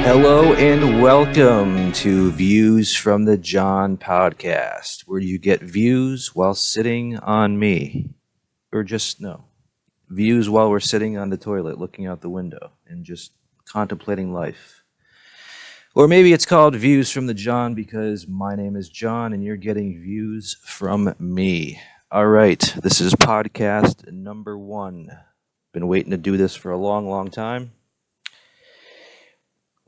Hello and welcome to Views from the John podcast, where you get views while sitting on me. Or just, no, views while we're sitting on the toilet looking out the window and just contemplating life. Or maybe it's called Views from the John because my name is John and you're getting views from me. All right, this is podcast number 1. Been waiting to do this for a long, long time.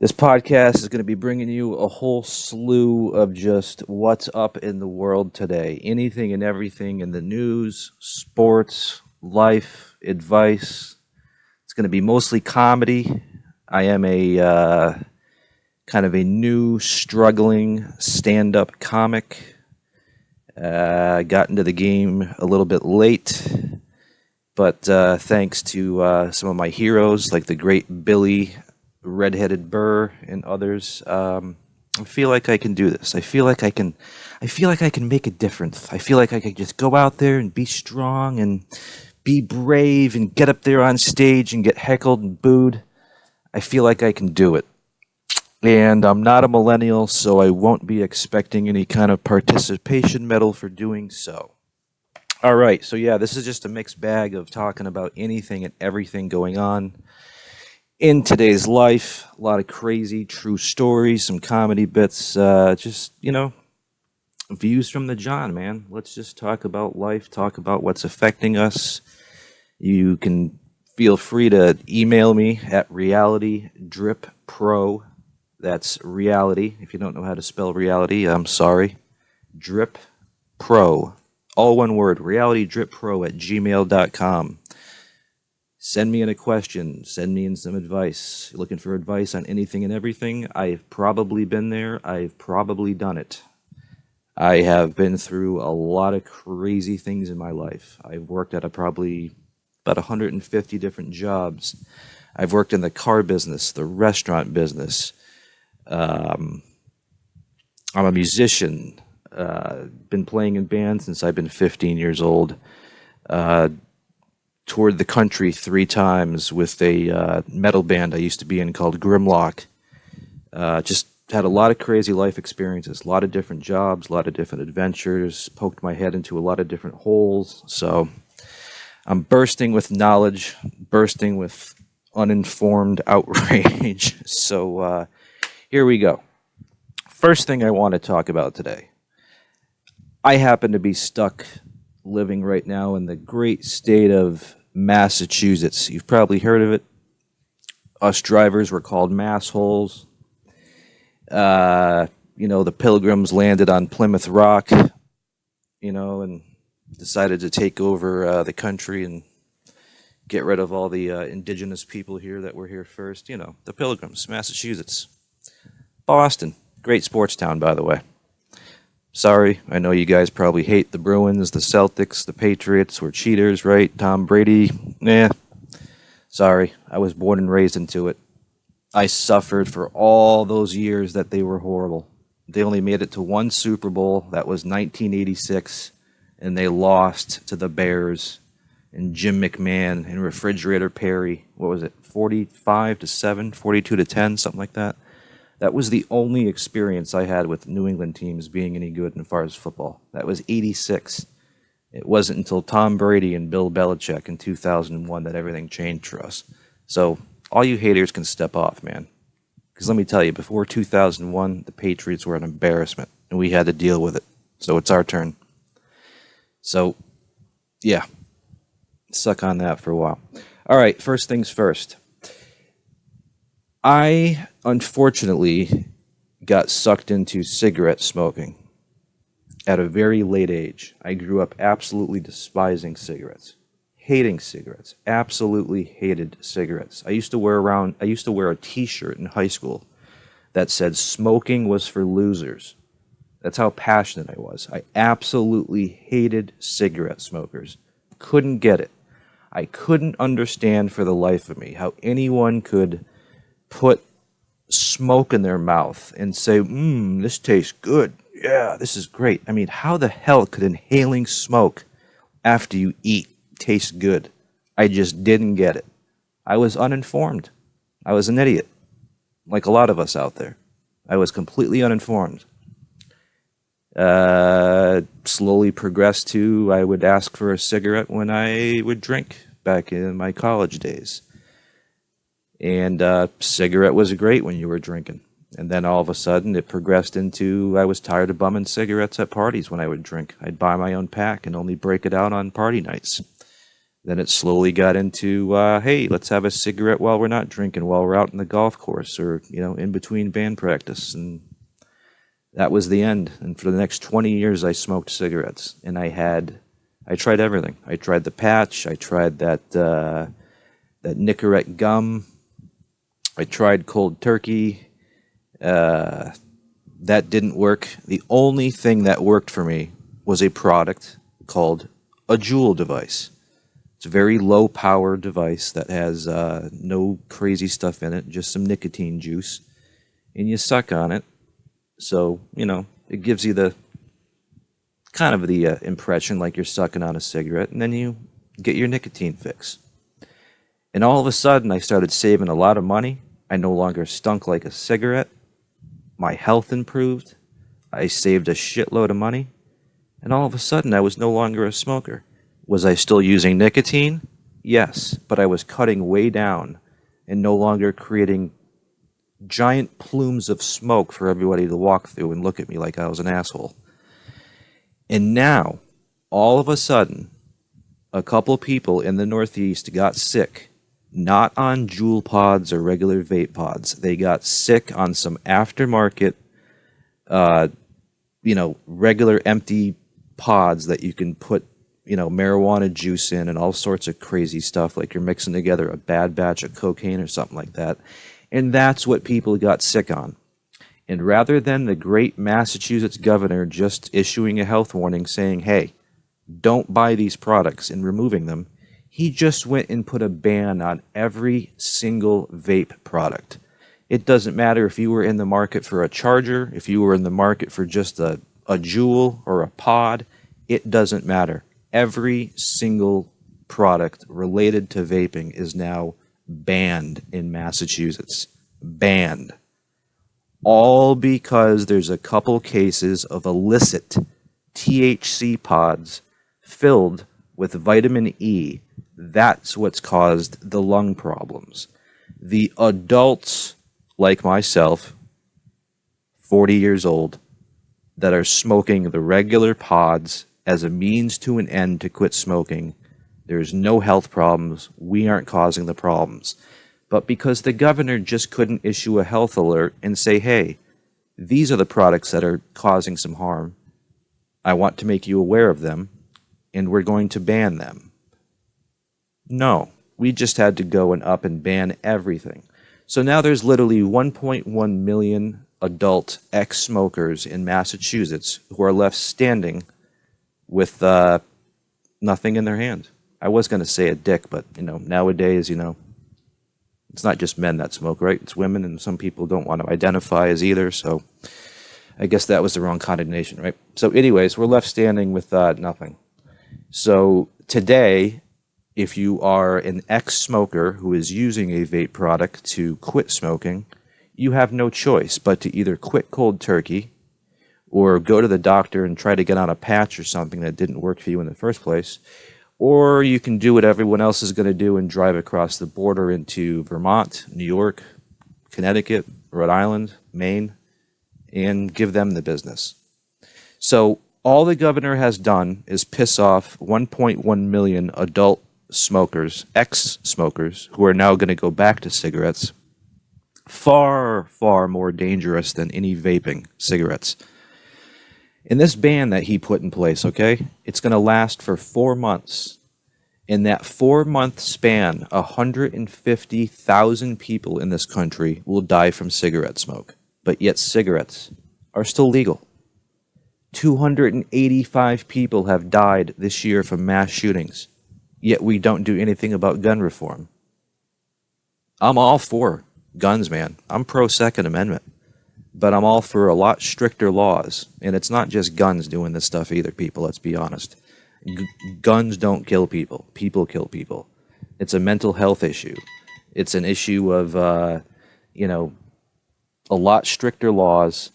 This podcast is going to be bringing you a whole slew of just what's up in the world today. Anything and everything in the news, sports, life, advice. It's going to be mostly comedy. I am a kind of a new, struggling stand-up comic. I got into the game a little bit late, but thanks to some of my heroes like the great Billy Redheaded Burr and others, I feel like I can do this. I feel like I can make a difference. I feel like I can just go out there and be strong and be brave and get up there on stage and get heckled and booed. I feel like I can do it. And I'm not a millennial, so I won't be expecting any kind of participation medal for doing so. All right, so yeah, this is just a mixed bag of talking about anything and everything going on in today's life. A lot of crazy true stories, some comedy bits, just, views from the John, man. Let's just talk about life, talk about what's affecting us. You can feel free to email me at realitydrippro. That's reality. If you don't know how to spell reality, I'm sorry. Drip Pro. All one word, realitydrippro@gmail.com. Send me in a question. Send me in some advice. You're looking for advice on anything and everything? I've probably been there. I've probably done it. I have been through a lot of crazy things in my life. I've worked at probably about 150 different jobs. I've worked in the car business, the restaurant business. I'm a musician. Been playing in bands since I've been 15 years old. Toured the country 3 times with a metal band I used to be in called Grimlock. Just had a lot of crazy life experiences, a lot of different jobs, a lot of different adventures, poked my head into a lot of different holes. So I'm bursting with knowledge, bursting with uninformed outrage. So here we go. First thing I want to talk about today. I happen to be stuck living right now in the great state of Massachusetts. You've probably heard of it. Us drivers were called massholes. The Pilgrims landed on Plymouth Rock, and decided to take over the country and get rid of all the indigenous people here that were here first. The Pilgrims, Massachusetts. Boston, great sports town, by the way. Sorry, I know you guys probably hate the Bruins, the Celtics, the Patriots. We're cheaters, right? Tom Brady, sorry, I was born and raised into it. I suffered for all those years that they were horrible. They only made it to one Super Bowl. That was 1986, and they lost to the Bears and Jim McMahon and Refrigerator Perry. What was it, 45-7, 42-10, something like that? That was the only experience I had with New England teams being any good as far as football. That was 86. It wasn't until Tom Brady and Bill Belichick in 2001 that everything changed for us. So all you haters can step off, man. Because let me tell you, before 2001, the Patriots were an embarrassment, and we had to deal with it. So it's our turn. So, yeah. Suck on that for a while. All right, first things first. I, unfortunately, got sucked into cigarette smoking at a very late age. I grew up absolutely despising cigarettes, hating cigarettes, absolutely hated cigarettes. I used to wear a T-shirt in high school that said smoking was for losers. That's how passionate I was. I absolutely hated cigarette smokers. Couldn't get it. I couldn't understand for the life of me how anyone could put smoke in their mouth and say, this tastes good. Yeah, this is great. I mean, how the hell could inhaling smoke after you eat taste good? I just didn't get it. I was uninformed. I was an idiot. like a lot of us out there. I was completely uninformed. Slowly progressed to I would ask for a cigarette when I would drink back in my college days. And cigarette was great when you were drinking. And then all of a sudden it progressed into I was tired of bumming cigarettes at parties when I would drink. I'd buy my own pack and only break it out on party nights. Then it slowly got into, hey, let's have a cigarette while we're not drinking, while we're out in the golf course or, in between band practice. And that was the end. And for the next 20 years, I smoked cigarettes. And I tried everything. I tried the patch. I tried that Nicorette gum. I tried cold turkey. That didn't work. The only thing that worked for me was a product called a Juul device. It's a very low power device that has no crazy stuff in it, just some nicotine juice. And you suck on it. So, it gives you the kind of the impression like you're sucking on a cigarette, and then you get your nicotine fix. And all of a sudden, I started saving a lot of money. I no longer stunk like a cigarette. My health improved. I saved a shitload of money. And all of a sudden, I was no longer a smoker. Was I still using nicotine? Yes, but I was cutting way down and no longer creating giant plumes of smoke for everybody to walk through and look at me like I was an asshole. And now, all of a sudden, a couple people in the Northeast got sick, not on Juul pods or regular vape pods. They got sick on some aftermarket, regular empty pods that you can put, marijuana juice in and all sorts of crazy stuff, like you're mixing together a bad batch of cocaine or something like that. And that's what people got sick on. And rather than the great Massachusetts governor just issuing a health warning saying, hey, don't buy these products and removing them, he just went and put a ban on every single vape product. It doesn't matter if you were in the market for a charger, if you were in the market for just a Juul or a pod, it doesn't matter. Every single product related to vaping is now banned in Massachusetts. Banned. All because there's a couple cases of illicit THC pods filled with vitamin E. That's what's caused the lung problems. The adults like myself, 40 years old, that are smoking the regular pods as a means to an end to quit smoking, there's no health problems. We aren't causing the problems. But because the governor just couldn't issue a health alert and say, hey, these are the products that are causing some harm. I want to make you aware of them, and we're going to ban them. No, we just had to go and up and ban everything. So now there's literally 1.1 million adult ex-smokers in Massachusetts who are left standing with nothing in their hand. I was going to say a dick, but, nowadays, it's not just men that smoke, right? It's women, and some people don't want to identify as either, so I guess that was the wrong condemnation, right? So anyways, we're left standing with nothing. So today, if you are an ex-smoker who is using a vape product to quit smoking, you have no choice but to either quit cold turkey or go to the doctor and try to get on a patch or something that didn't work for you in the first place, or you can do what everyone else is going to do and drive across the border into Vermont, New York, Connecticut, Rhode Island, Maine, and give them the business. So all the governor has done is piss off 1.1 million adult smokers, ex-smokers, who are now going to go back to cigarettes. Far, far more dangerous than any vaping cigarettes. In this ban that he put in place, okay, it's going to last for 4 months. In that 4-month span, 150,000 people in this country will die from cigarette smoke. But yet cigarettes are still legal. 285 people have died this year from mass shootings. Yet we don't do anything about gun reform. I'm all for guns, man. I'm pro Second Amendment. But I'm all for a lot stricter laws. And it's not just guns doing this stuff either, people, let's be honest. Guns don't kill people. People kill people. It's a mental health issue. It's an issue of, a lot stricter laws,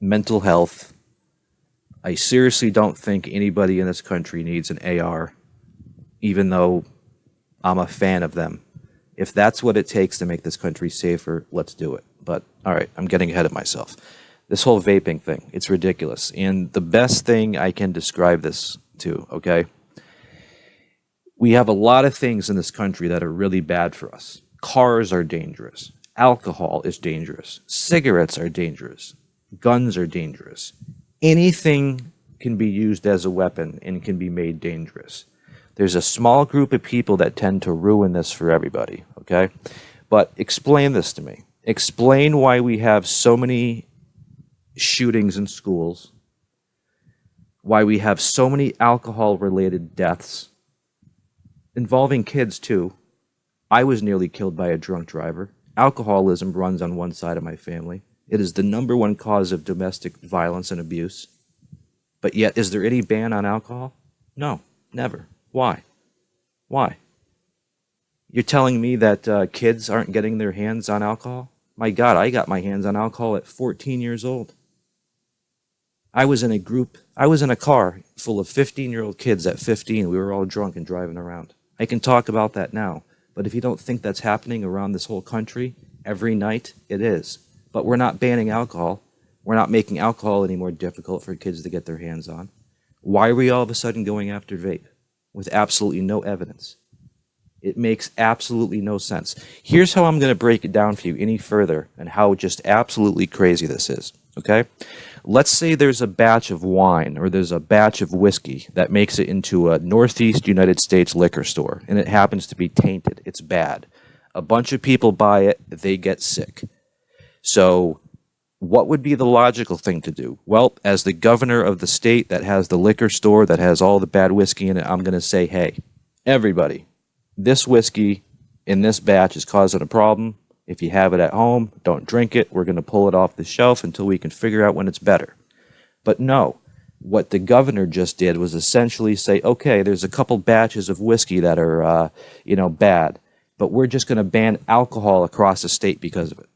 mental health. I seriously don't think anybody in this country needs an AR, even though I'm a fan of them. If that's what it takes to make this country safer, let's do it. But all right, I'm getting ahead of myself. This whole vaping thing, it's ridiculous. And the best thing I can describe this to, okay? We have a lot of things in this country that are really bad for us. Cars are dangerous. Alcohol is dangerous. Cigarettes are dangerous. Guns are dangerous. Anything can be used as a weapon and can be made dangerous. There's a small group of people that tend to ruin this for everybody, okay? But explain this to me. Explain why we have so many shootings in schools, why we have so many alcohol-related deaths, involving kids too. I was nearly killed by a drunk driver. Alcoholism runs on one side of my family. It is the number one cause of domestic violence and abuse. But yet, is there any ban on alcohol? No, never. Why? Why? You're telling me that kids aren't getting their hands on alcohol? My God, I got my hands on alcohol at 14 years old. I was in a car full of 15-year-old kids at 15. We were all drunk and driving around. I can talk about that now. But if you don't think that's happening around this whole country every night, it is. But we're not banning alcohol. We're not making alcohol any more difficult for kids to get their hands on. Why are we all of a sudden going after vape with absolutely no evidence? It makes absolutely no sense. Here's how I'm going to break it down for you any further and how just absolutely crazy this is, okay? Let's say there's a batch of wine or there's a batch of whiskey that makes it into a Northeast United States liquor store, and it happens to be tainted. It's bad. A bunch of people buy it, they get sick. So what would be the logical thing to do? Well, as the governor of the state that has the liquor store that has all the bad whiskey in it, I'm going to say, hey, everybody, this whiskey in this batch is causing a problem. If you have it at home, don't drink it. We're going to pull it off the shelf until we can figure out when it's better. But no, what the governor just did was essentially say, okay, there's a couple batches of whiskey that are, bad, but we're just going to ban alcohol across the state because of it.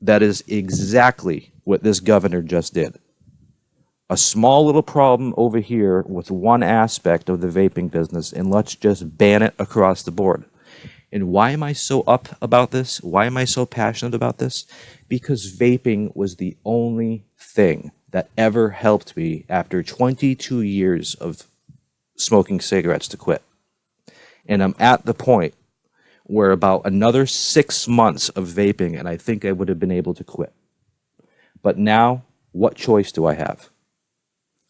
That is exactly what this governor just did. A small little problem over here with one aspect of the vaping business, and let's just ban it across the board. And why am I so up about this? Why am I so passionate about this? Because vaping was the only thing that ever helped me after 22 years of smoking cigarettes to quit. And I'm at the point where about another 6 months of vaping and I think I would have been able to quit. But now, what choice do I have?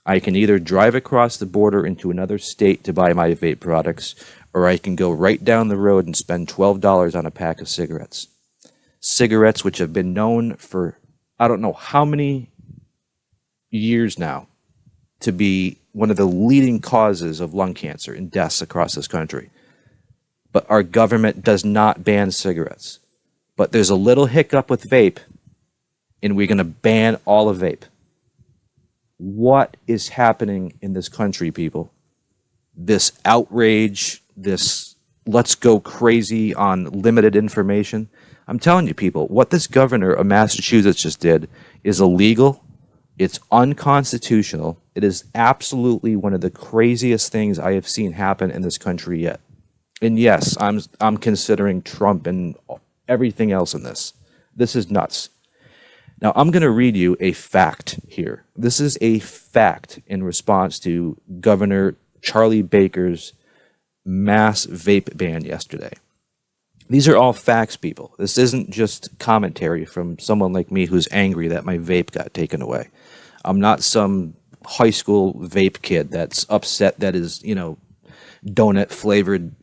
I can either drive across the border into another state to buy my vape products, or I can go right down the road and spend $12 on a pack of cigarettes. Cigarettes which have been known for I don't know how many years now to be one of the leading causes of lung cancer and deaths across this country. But our government does not ban cigarettes. But there's a little hiccup with vape, and we're going to ban all of vape. What is happening in this country, people? This outrage, this let's go crazy on limited information. I'm telling you, people, what this governor of Massachusetts just did is illegal. It's unconstitutional. It is absolutely one of the craziest things I have seen happen in this country yet. And yes, I'm considering Trump and everything else in this. This is nuts. Now, I'm going to read you a fact here. This is a fact in response to Governor Charlie Baker's mass vape ban yesterday. These are all facts, people. This isn't just commentary from someone like me who's angry that my vape got taken away. I'm not some high school vape kid that's upset that his, donut flavored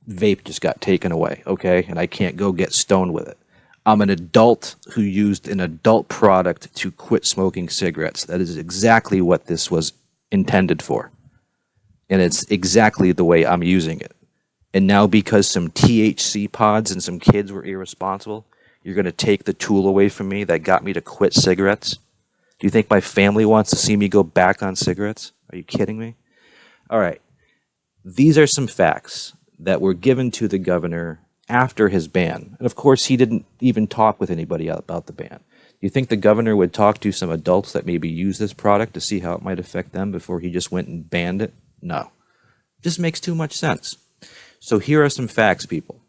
vape just got taken away, okay? And I can't go get stoned with it. I'm an adult who used an adult product to quit smoking cigarettes. That is exactly what this was intended for. And it's exactly the way I'm using it. And now because some THC pods and some kids were irresponsible, you're going to take the tool away from me that got me to quit cigarettes? Do you think my family wants to see me go back on cigarettes? Are you kidding me? All right. These are some facts that were given to the governor after his ban. And of course, he didn't even talk with anybody about the ban. You think the governor would talk to some adults that maybe use this product to see how it might affect them before he just went and banned it? No. Just makes too much sense. So here are some facts, people.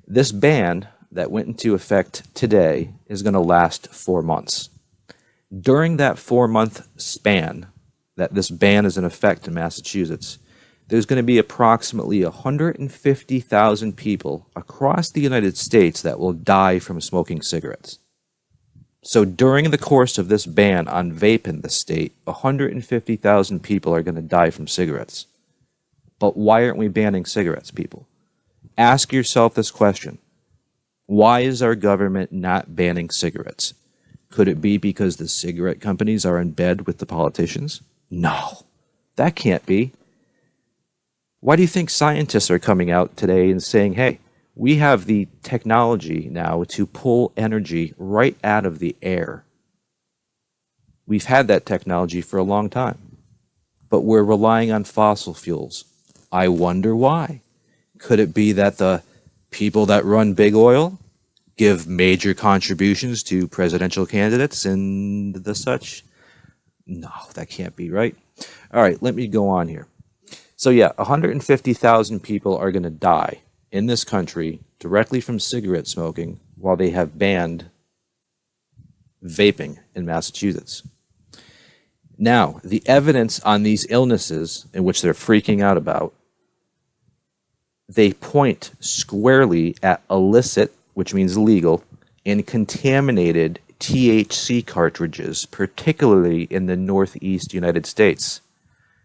This ban that went into effect today is going to last 4 months. During that 4-month span that this ban is in effect in Massachusetts, there's going to be approximately 150,000 people across the United States that will die from smoking cigarettes. So during the course of this ban on vape in the state, 150,000 people are going to die from cigarettes. But why aren't we banning cigarettes, people? Ask yourself this question. Why is our government not banning cigarettes? Could it be because the cigarette companies are in bed with the politicians? No, that can't be. Why do you think scientists are coming out today and saying, hey, we have the technology now to pull energy right out of the air? We've had that technology for a long time, but we're relying on fossil fuels. I wonder why. Could it be that the people that run big oil give major contributions to presidential candidates and the such? No, that can't be, right? All right, let me go on here. So yeah, 150,000 people are going to die in this country directly from cigarette smoking while they have banned vaping in Massachusetts. Now, the evidence on these illnesses in which they're freaking out about, they point squarely at illicit, which means legal, and contaminated THC cartridges, particularly in the Northeast United States.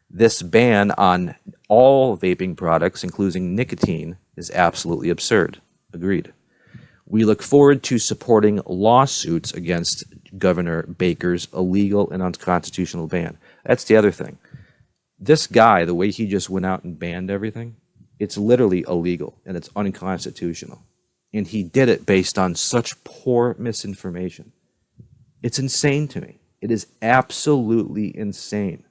This ban on all vaping products, including nicotine, is absolutely absurd. Agreed. We look forward to supporting lawsuits against Governor Baker's illegal and unconstitutional ban. That's the other thing. This guy, the way he just went out and banned everything, it's literally illegal and it's unconstitutional. And he did it based on such poor misinformation. It's insane to me. It is absolutely insane.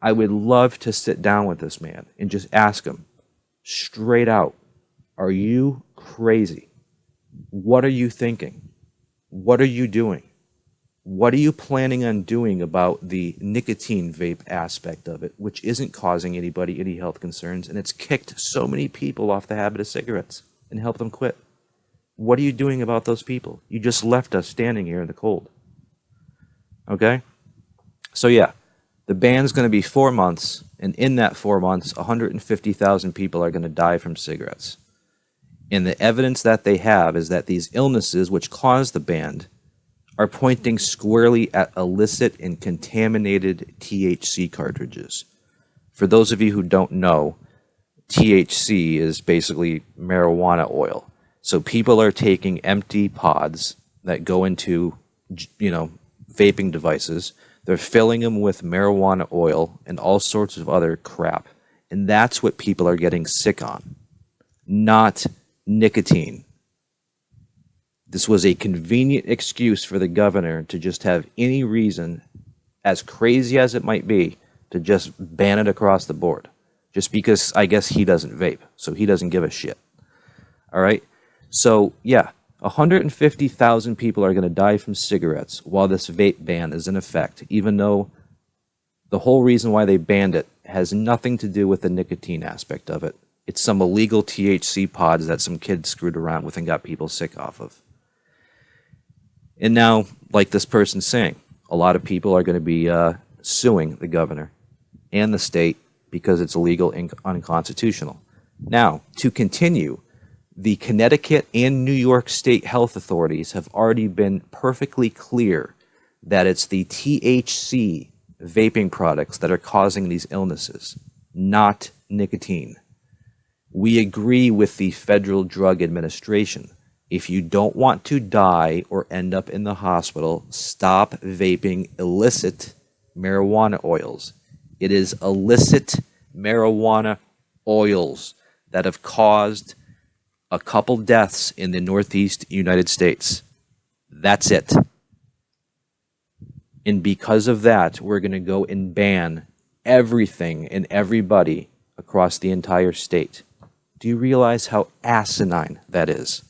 I would love to sit down with this man and just ask him straight out, are you crazy? What are you thinking? What are you doing? What are you planning on doing about the nicotine vape aspect of it, which isn't causing anybody any health concerns, and it's kicked so many people off the habit of cigarettes and helped them quit? What are you doing about those people? You just left us standing here in the cold. Okay? So yeah, the ban's going to be 4 months, and in that 4 months, 150,000 people are going to die from cigarettes. And the evidence that they have is that these illnesses which caused the ban are pointing squarely at illicit and contaminated THC cartridges. For those of you who don't know, THC is basically marijuana oil. So people are taking empty pods that go into, vaping devices. They're filling them with marijuana oil and all sorts of other crap. And that's what people are getting sick on, not nicotine. This was a convenient excuse for the governor to just have any reason, as crazy as it might be, to just ban it across the board. Just because I guess he doesn't vape, so he doesn't give a shit. All right? So, yeah, 150,000 people are going to die from cigarettes while this vape ban is in effect, even though the whole reason why they banned it has nothing to do with the nicotine aspect of it. It's some illegal THC pods that some kids screwed around with and got people sick off of. And now, like this person's saying, a lot of people are going to be suing the governor and the state because it's illegal and unconstitutional. Now, to continue, the Connecticut and New York state health authorities have already been perfectly clear that it's the THC vaping products that are causing these illnesses, not nicotine. We agree with the Federal Drug Administration. If you don't want to die or end up in the hospital, stop vaping illicit marijuana oils. It is illicit marijuana oils that have caused a couple deaths in the Northeast United States. That's it. And because of that, we're going to go and ban everything and everybody across the entire state Do you realize how asinine that is?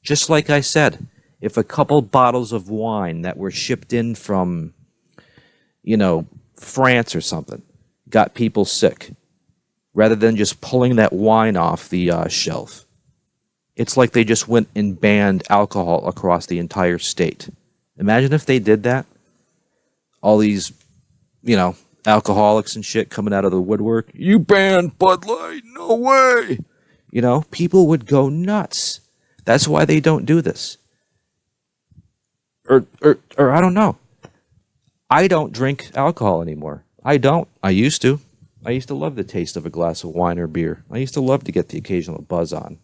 Just like I said, if a couple bottles of wine that were shipped in from, France or something, got people sick, rather than just pulling that wine off the shelf, it's like they just went and banned alcohol across the entire state. Imagine if they did that. All these, alcoholics and shit coming out of the woodwork. You banned Bud Light? No way. People would go nuts. That's why they don't do this. Or I don't know. I don't drink alcohol anymore. I don't. I used to. I used to love the taste of a glass of wine or beer. I used to love to get the occasional buzz on.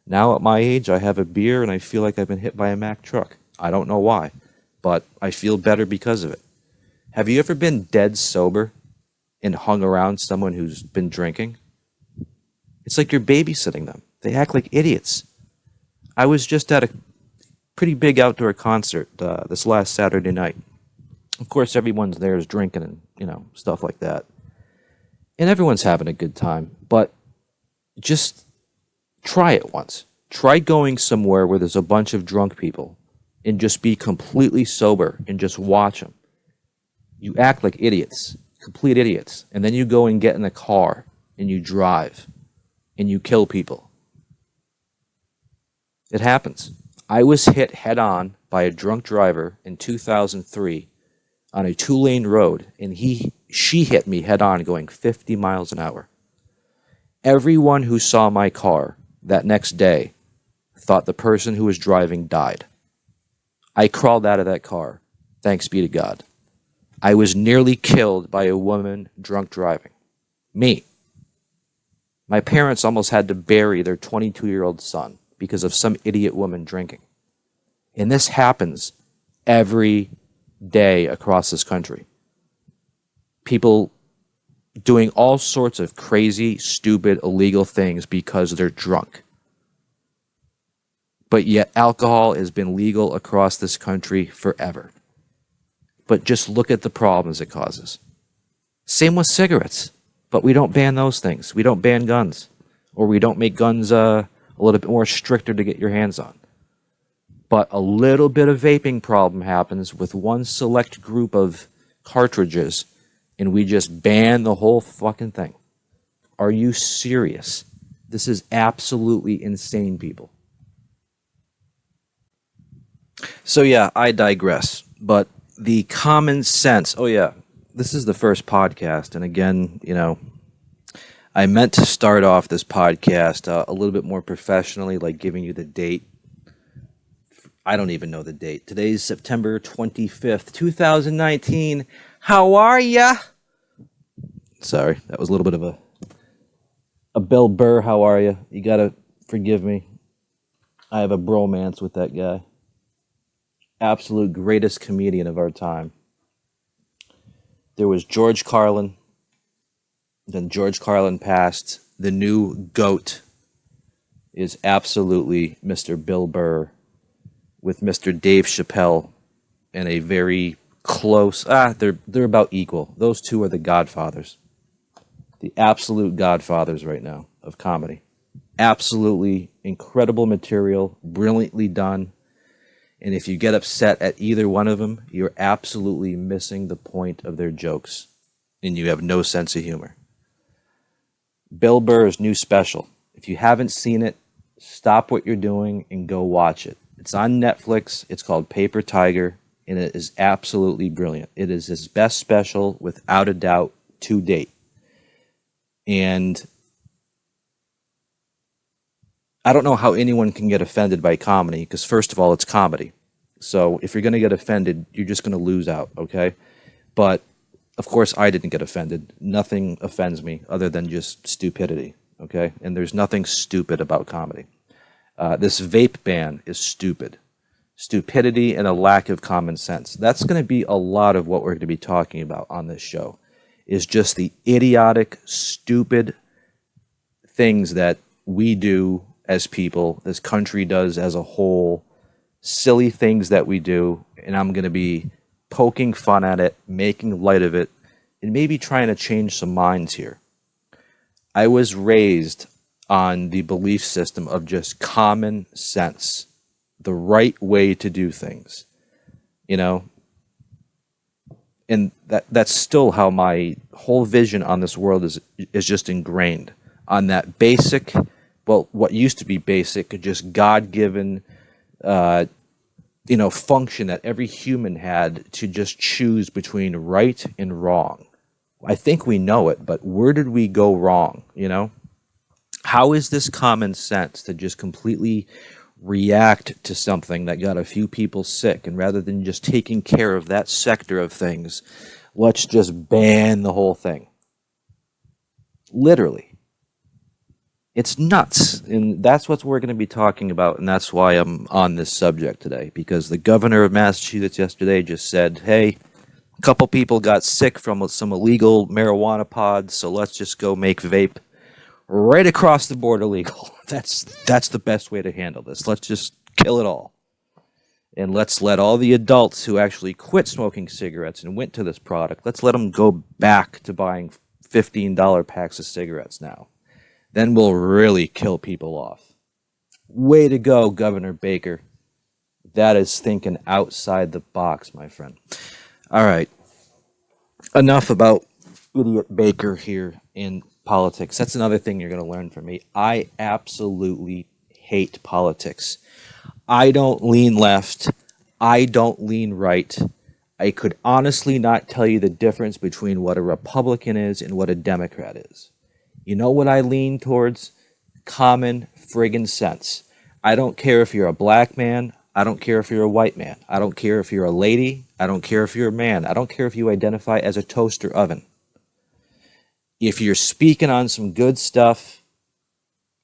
Now at my age, I have a beer and I feel like I've been hit by a Mack truck. I don't know why, but I feel better because of it. Have you ever been dead sober and hung around someone who's been drinking? It's like you're babysitting them. They act like idiots. I was just at a pretty big outdoor concert this last Saturday night. Of course, everyone's there is drinking and, stuff like that. And everyone's having a good time. But just try it once. Try going somewhere where there's a bunch of drunk people and just be completely sober and just watch them. You act like idiots, complete idiots. And then you go and get in a car and you drive and you kill people. It happens. I was hit head on by a drunk driver in 2003 on a 2-lane road, and she hit me head on going 50 miles an hour. Everyone who saw my car that next day thought the person who was driving died. I crawled out of that car, thanks be to God. I was nearly killed by a woman drunk driving. Me. My parents almost had to bury their 22-year-old son because of some idiot woman drinking. And this happens every day across this country. People doing all sorts of crazy, stupid, illegal things because they're drunk. But yet alcohol has been legal across this country forever. But just look at the problems it causes. Same with cigarettes. But we don't ban those things. We don't ban guns. Or we don't make guns a little bit more stricter to get your hands on. But a little bit of vaping problem happens with one select group of cartridges, and we just ban the whole fucking thing. Are you serious? This is absolutely insane, people. So yeah, I digress. But the common sense, this is the first podcast, and again, I meant to start off this podcast a little bit more professionally, like giving you the date. I don't even know the date. Today's September 25th, 2019. How are ya? Sorry, that was a little bit of a Bill Burr, how are ya? You gotta forgive me. I have a bromance with that guy. Absolute greatest comedian of our time. There was George Carlin. Then George Carlin passed. The new GOAT is absolutely Mr. Bill Burr, with Mr. Dave Chappelle and a very close, they're about equal. Those two are the godfathers. The absolute godfathers right now of comedy. Absolutely incredible material, brilliantly done. And if you get upset at either one of them, you're absolutely missing the point of their jokes. And you have no sense of humor. Bill Burr's new special. If you haven't seen it, stop what you're doing and go watch it. It's on Netflix. It's called Paper Tiger, and it is absolutely brilliant. It is his best special, without a doubt, to date. And I don't know how anyone can get offended by comedy, because first of all, it's comedy. So if you're going to get offended, you're just going to lose out, okay? But, of course, I didn't get offended. Nothing offends me other than just stupidity, okay? And there's nothing stupid about comedy. This vape ban is stupid. Stupidity and a lack of common sense. That's going to be a lot of what we're going to be talking about on this show, is just the idiotic, stupid things that we do as people, this country does as a whole, silly things that we do, and I'm going to be poking fun at it, making light of it, and maybe trying to change some minds here. I was raised on the belief system of just common sense, the right way to do things, you know? And that's still how my whole vision on this world is just ingrained on that basic, well, what used to be basic, just God-given, function that every human had to just choose between right and wrong. I think we know it, but where did we go wrong, How is this common sense to just completely react to something that got a few people sick, and rather than just taking care of that sector of things, let's just ban the whole thing? Literally. It's nuts, and that's what we're going to be talking about, and that's why I'm on this subject today, because the governor of Massachusetts yesterday just said, hey, a couple people got sick from some illegal marijuana pods, so let's just go make vape right across the board illegal. That's the best way to handle this. Let's just kill it all. And let's let all the adults who actually quit smoking cigarettes and went to this product, let's let them go back to buying $15 packs of cigarettes now. Then we'll really kill people off. Way to go, Governor Baker. That is thinking outside the box, my friend. All right. Enough about idiot Baker here in politics. That's another thing you're going to learn from me. I absolutely hate politics. I don't lean left. I don't lean right. I could honestly not tell you the difference between what a Republican is and what a Democrat is. You know what I lean towards? Common friggin' sense. I don't care if you're a black man. I don't care if you're a white man. I don't care if you're a lady. I don't care if you're a man. I don't care if you identify as a toaster oven. If you're speaking on some good stuff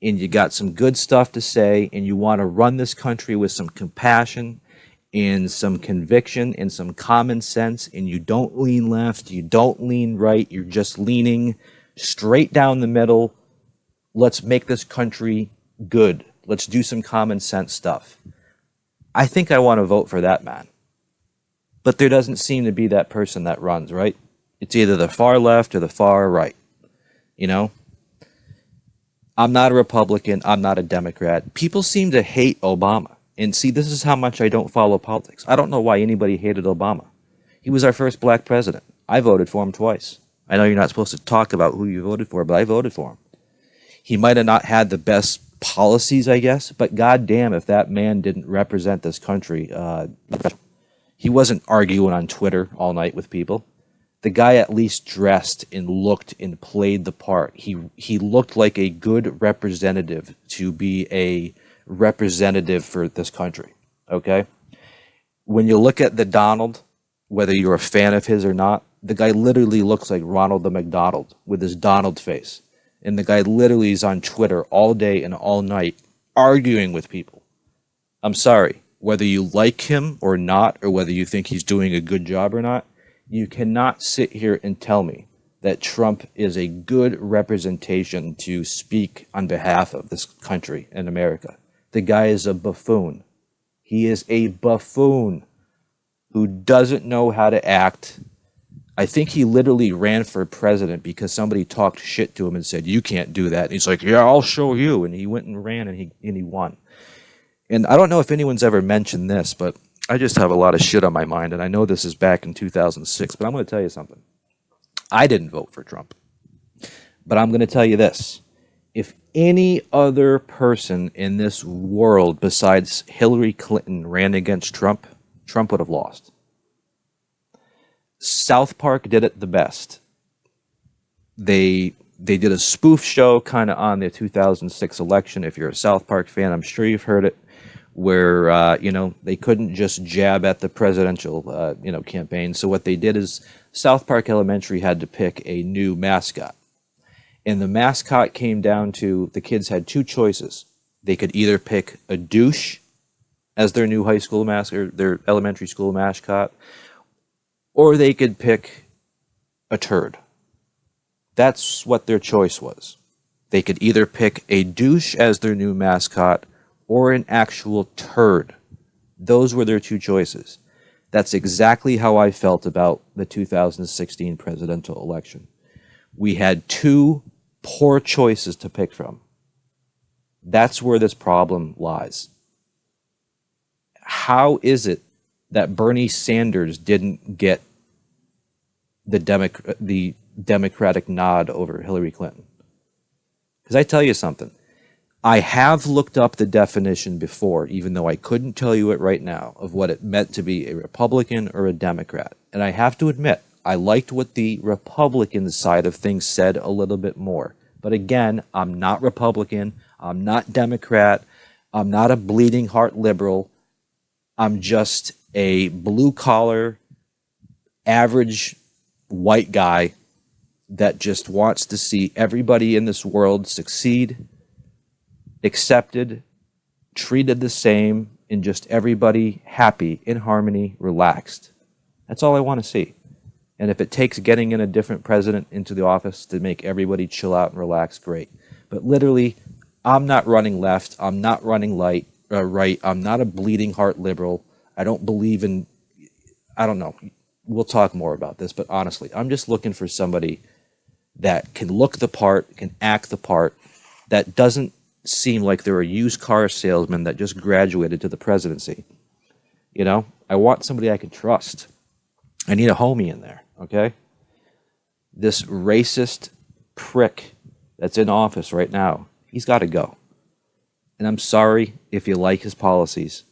and you got some good stuff to say and you want to run this country with some compassion and some conviction and some common sense, and you don't lean left, you don't lean right, you're just leaning straight down the middle, let's make this country good. Let's do some common sense stuff. I think I want to vote for that man. But there doesn't seem to be that person that runs, right? It's either the far left or the far right. I'm not a Republican. I'm not a Democrat. People seem to hate Obama. And see, this is how much I don't follow politics. I don't know why anybody hated Obama. He was our first black president. I voted for him twice. I know you're not supposed to talk about who you voted for, but I voted for him. He might have not had the best policies, I guess, but goddamn if that man didn't represent this country. He wasn't arguing on Twitter all night with people. The guy at least dressed and looked and played the part. He looked like a good representative to be a representative for this country, okay? When you look at the Donald, whether you're a fan of his or not, the guy literally looks like Ronald the McDonald with his Donald face. And the guy literally is on Twitter all day and all night arguing with people. I'm sorry, whether you like him or not, or whether you think he's doing a good job or not, you cannot sit here and tell me that Trump is a good representation to speak on behalf of this country and America. The guy is a buffoon. He is a buffoon who doesn't know how to act. I think he literally ran for president because somebody talked shit to him and said, you can't do that. And he's like, yeah, I'll show you. And he went and ran and he won. And I don't know if anyone's ever mentioned this, but I just have a lot of shit on my mind. And I know this is back in 2006, but I'm going to tell you something. I didn't vote for Trump. But I'm going to tell you this. If any other person in this world besides Hillary Clinton ran against Trump, Trump would have lost. South Park did it the best. They did a spoof show kind of on the 2006 election. If you're a South Park fan, I'm sure you've heard it, where they couldn't just jab at the presidential campaign. So what they did is South Park Elementary had to pick a new mascot. And the mascot came down to, the kids had two choices. They could either pick a douche as their new high school mascot, or their elementary school mascot, or they could pick a turd. That's what their choice was. They could either pick a douche as their new mascot or an actual turd. Those were their two choices. That's exactly how I felt about the 2016 presidential election. We had two poor choices to pick from. That's where this problem lies. How is it that Bernie Sanders didn't get the Democratic nod over Hillary Clinton? Because I tell you something, I have looked up the definition before, even though I couldn't tell you it right now, of what it meant to be a Republican or a Democrat. And I have to admit, I liked what the Republican side of things said a little bit more. But again, I'm not Republican, I'm not Democrat, I'm not a bleeding heart liberal. I'm just a blue-collar, average white guy that just wants to see everybody in this world succeed, accepted, treated the same, and just everybody happy, in harmony, relaxed. That's all I want to see. And if it takes getting in a different president into the office to make everybody chill out and relax, great. But literally, I'm not running left. I'm not running right. I'm not a bleeding heart liberal. I don't believe in, I don't know. We'll talk more about this, but honestly, I'm just looking for somebody that can look the part, can act the part, that doesn't seem like they're a used car salesman that just graduated to the presidency. You know, I want somebody I can trust. I need a homie in there, okay? This racist prick that's in office right now, he's got to go. And I'm sorry if you like his policies.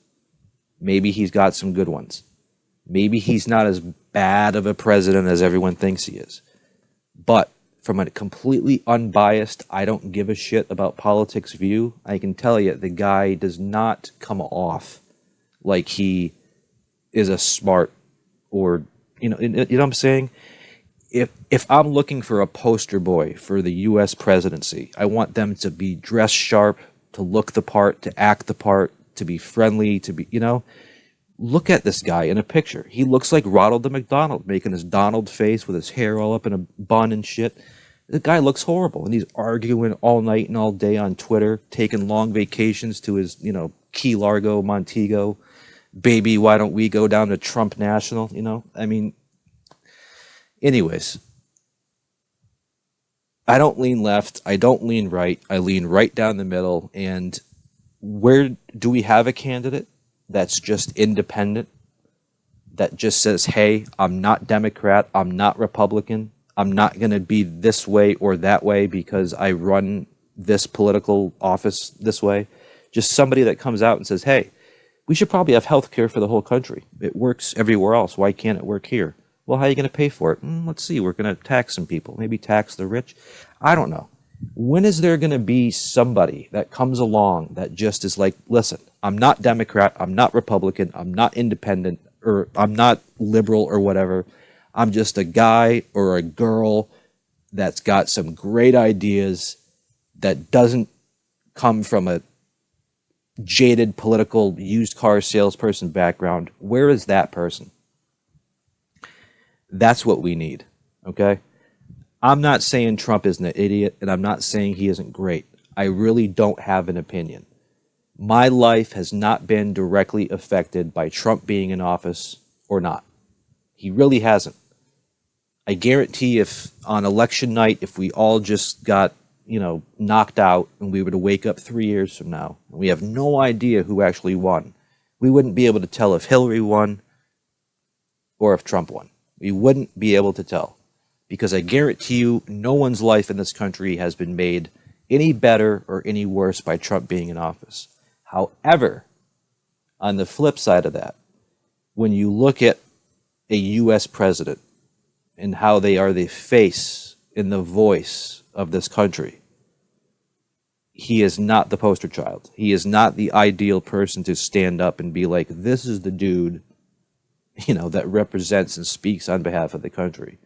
Maybe he's got some good ones. Maybe he's not as bad of a president as everyone thinks he is. But from a completely unbiased, I don't give a shit about politics view, I can tell you the guy does not come off like he is a smart or, you know what I'm saying? If I'm looking for a poster boy for the U.S. presidency, I want them to be dressed sharp, to look the part, to act the part, to be friendly, to be, look at this guy in a picture. He looks like Ronald the McDonald, making his Donald face with his hair all up in a bun and shit. The guy looks horrible, and he's arguing all night and all day on Twitter, taking long vacations to his, Key Largo, Montego. Baby, why don't we go down to Trump National, I mean, anyways, I don't lean left, I don't lean right, I lean right down the middle, and where do we have a candidate that's just independent, that just says, hey, I'm not Democrat, I'm not Republican, I'm not going to be this way or that way because I run this political office this way. Just somebody that comes out and says, hey, we should probably have health care for the whole country. It works everywhere else. Why can't it work here? Well, how are you going to pay for it? Let's see. We're going to tax some people. Maybe tax the rich. I don't know. When is there going to be somebody that comes along that just is like, listen, I'm not Democrat, I'm not Republican, I'm not independent, or I'm not liberal or whatever. I'm just a guy or a girl that's got some great ideas that doesn't come from a jaded political used car salesperson background. Where is that person? That's what we need, okay? I'm not saying Trump is an idiot, and I'm not saying he isn't great. I really don't have an opinion. My life has not been directly affected by Trump being in office or not. He really hasn't. I guarantee if on election night, if we all just got, knocked out and we were to wake up 3 years from now, and we have no idea who actually won, we wouldn't be able to tell if Hillary won or if Trump won. We wouldn't be able to tell. Because I guarantee you, no one's life in this country has been made any better or any worse by Trump being in office. However, on the flip side of that, when you look at a U.S. president and how they are the face and the voice of this country, he is not the poster child. He is not the ideal person to stand up and be like, this is the dude, that represents and speaks on behalf of the country.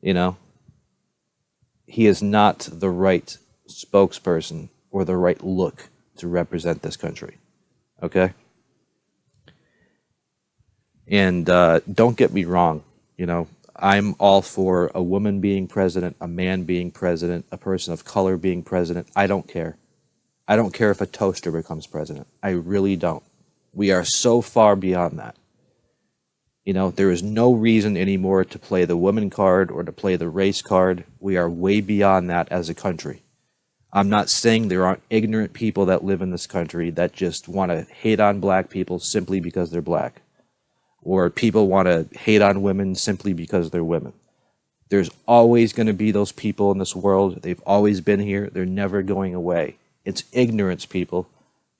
He is not the right spokesperson or the right look to represent this country. Okay? And don't get me wrong, I'm all for a woman being president, a man being president, a person of color being president. I don't care. I don't care if a toaster becomes president. I really don't. We are so far beyond that. There is no reason anymore to play the woman card or to play the race card. We are way beyond that as a country. I'm not saying there aren't ignorant people that live in this country that just want to hate on black people simply because they're black, or people want to hate on women simply because they're women. There's always going to be those people in this world. They've always been here. They're never going away. It's ignorance, people.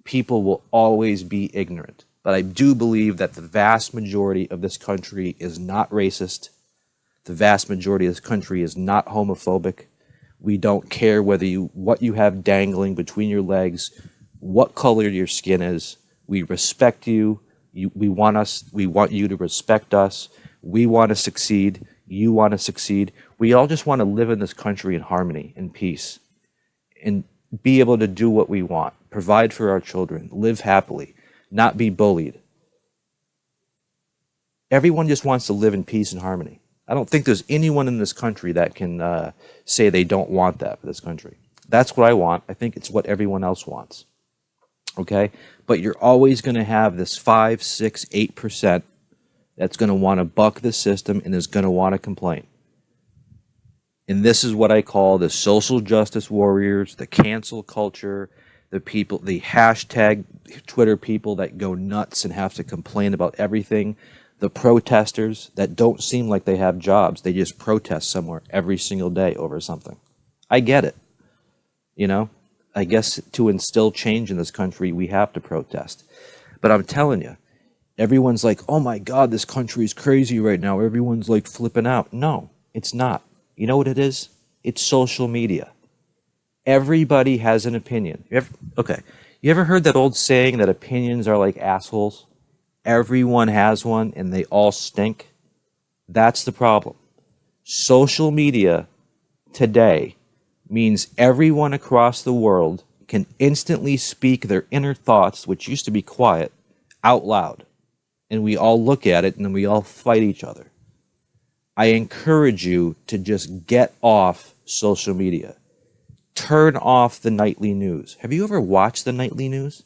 People will always be ignorant. But I do believe that the vast majority of this country is not racist. The vast majority of this country is not homophobic. We don't care what you have dangling between your legs, what color your skin is. We respect you. We want you to respect us. We want to succeed. You want to succeed. We all just want to live in this country in harmony, in peace, and be able to do what we want, provide for our children, live happily, not be bullied. Everyone just wants to live in peace and harmony. I don't think there's anyone in this country that can say they don't want that for this country. That's what I want. I think it's what everyone else wants. Okay? But you're always going to have this 5, 6, 8% that's going to want to buck the system and is going to want to complain. And this is what I call the social justice warriors, the cancel culture, the people, the hashtag Twitter people that go nuts and have to complain about everything. The protesters that don't seem like they have jobs. They just protest somewhere every single day over something. I get it. You know, I guess to instill change in this country, we have to protest. But I'm telling you, everyone's like, oh my God, this country is crazy right now. Everyone's like flipping out. No, it's not. You know what it is? It's social media. Everybody has an opinion. You ever heard that old saying that opinions are like assholes? Everyone has one and they all stink. That's the problem. Social media today means everyone across the world can instantly speak their inner thoughts, which used to be quiet, out loud. And we all look at it and then we all fight each other. I encourage you to just get off social media. Turn off the nightly news. Have you ever watched the nightly news?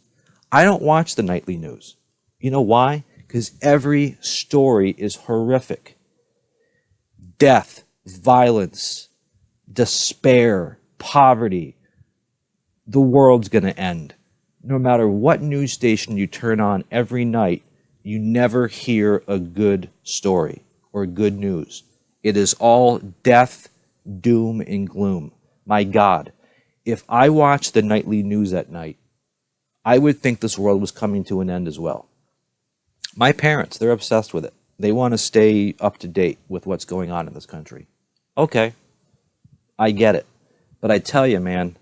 I don't watch the nightly news. You know why? Because every story is horrific. Death, violence, despair, poverty. The world's going to end. No matter what news station you turn on every night, you never hear a good story or good news. It is all death, doom, and gloom. My God, if I watched the nightly news at night, I would think this world was coming to an end as well. My parents, they're obsessed with it. They want to stay up to date with what's going on in this country. Okay, I get it. But I tell you, man,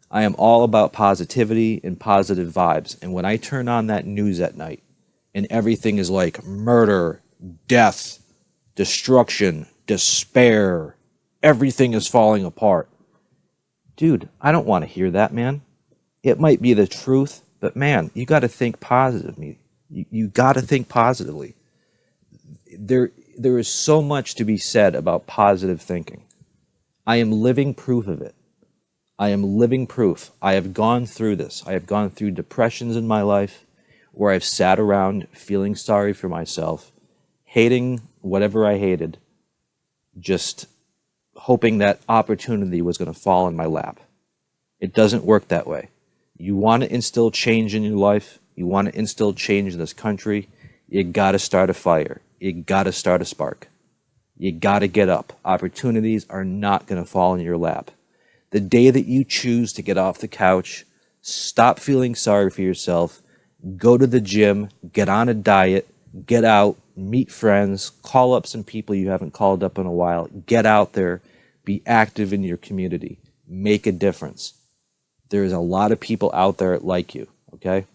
I am all about positivity and positive vibes. And when I turn on that news at night and everything is like murder, death, destruction, despair, everything is falling apart. Dude, I don't want to hear that, man. It might be the truth, but man, you got to think positively. You got to think positively. There is so much to be said about positive thinking. I am living proof of it. I am living proof. I have gone through this. I have gone through depressions in my life where I've sat around feeling sorry for myself, hating whatever I hated, just hoping that opportunity was going to fall in my lap. It doesn't work that way. You want to instill change in your life, you want to instill change in this country, you got to start a fire. You got to start a spark. You got to get up. Opportunities are not going to fall in your lap. The day that you choose to get off the couch, stop feeling sorry for yourself, go to the gym, get on a diet, get out, meet friends, call up some people you haven't called up in a while, get out there, be active in your community, make a difference. There's a lot of people out there like you, okay?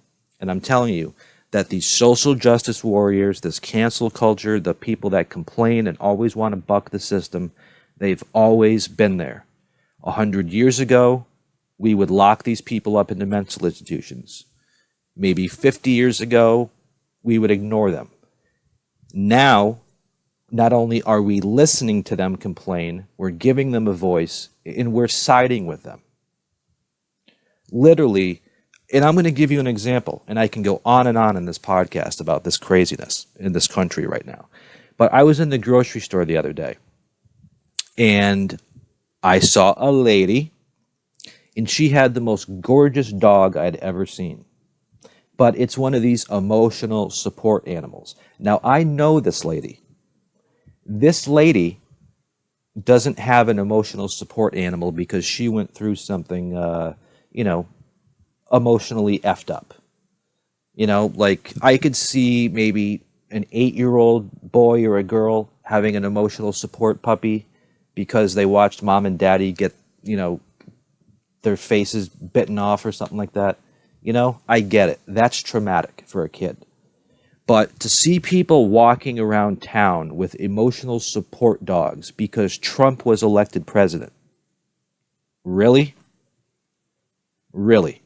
And I'm telling you that these social justice warriors, this cancel culture, the people that complain and always want to buck the system, they've always been there. 100 years ago, we would lock these people up into mental institutions. Maybe 50 years ago, we would ignore them. Now, not only are we listening to them complain, we're giving them a voice, and we're siding with them. Literally, and I'm going to give you an example, and I can go on in this podcast about this craziness in this country right now. But I was in the grocery store the other day, and I saw a lady, And she had the most gorgeous dog I'd ever seen. But it's one of these emotional support animals. Now, I know this lady. This lady doesn't have an emotional support animal because she went through something, you know, emotionally effed up. Like I could see maybe an 8-year-old boy or a girl having an emotional support puppy because they watched mom and daddy get, their faces bitten off or something like that. I get it. That's traumatic for a kid. But to see people walking around town with emotional support dogs because Trump was elected president, really? Really?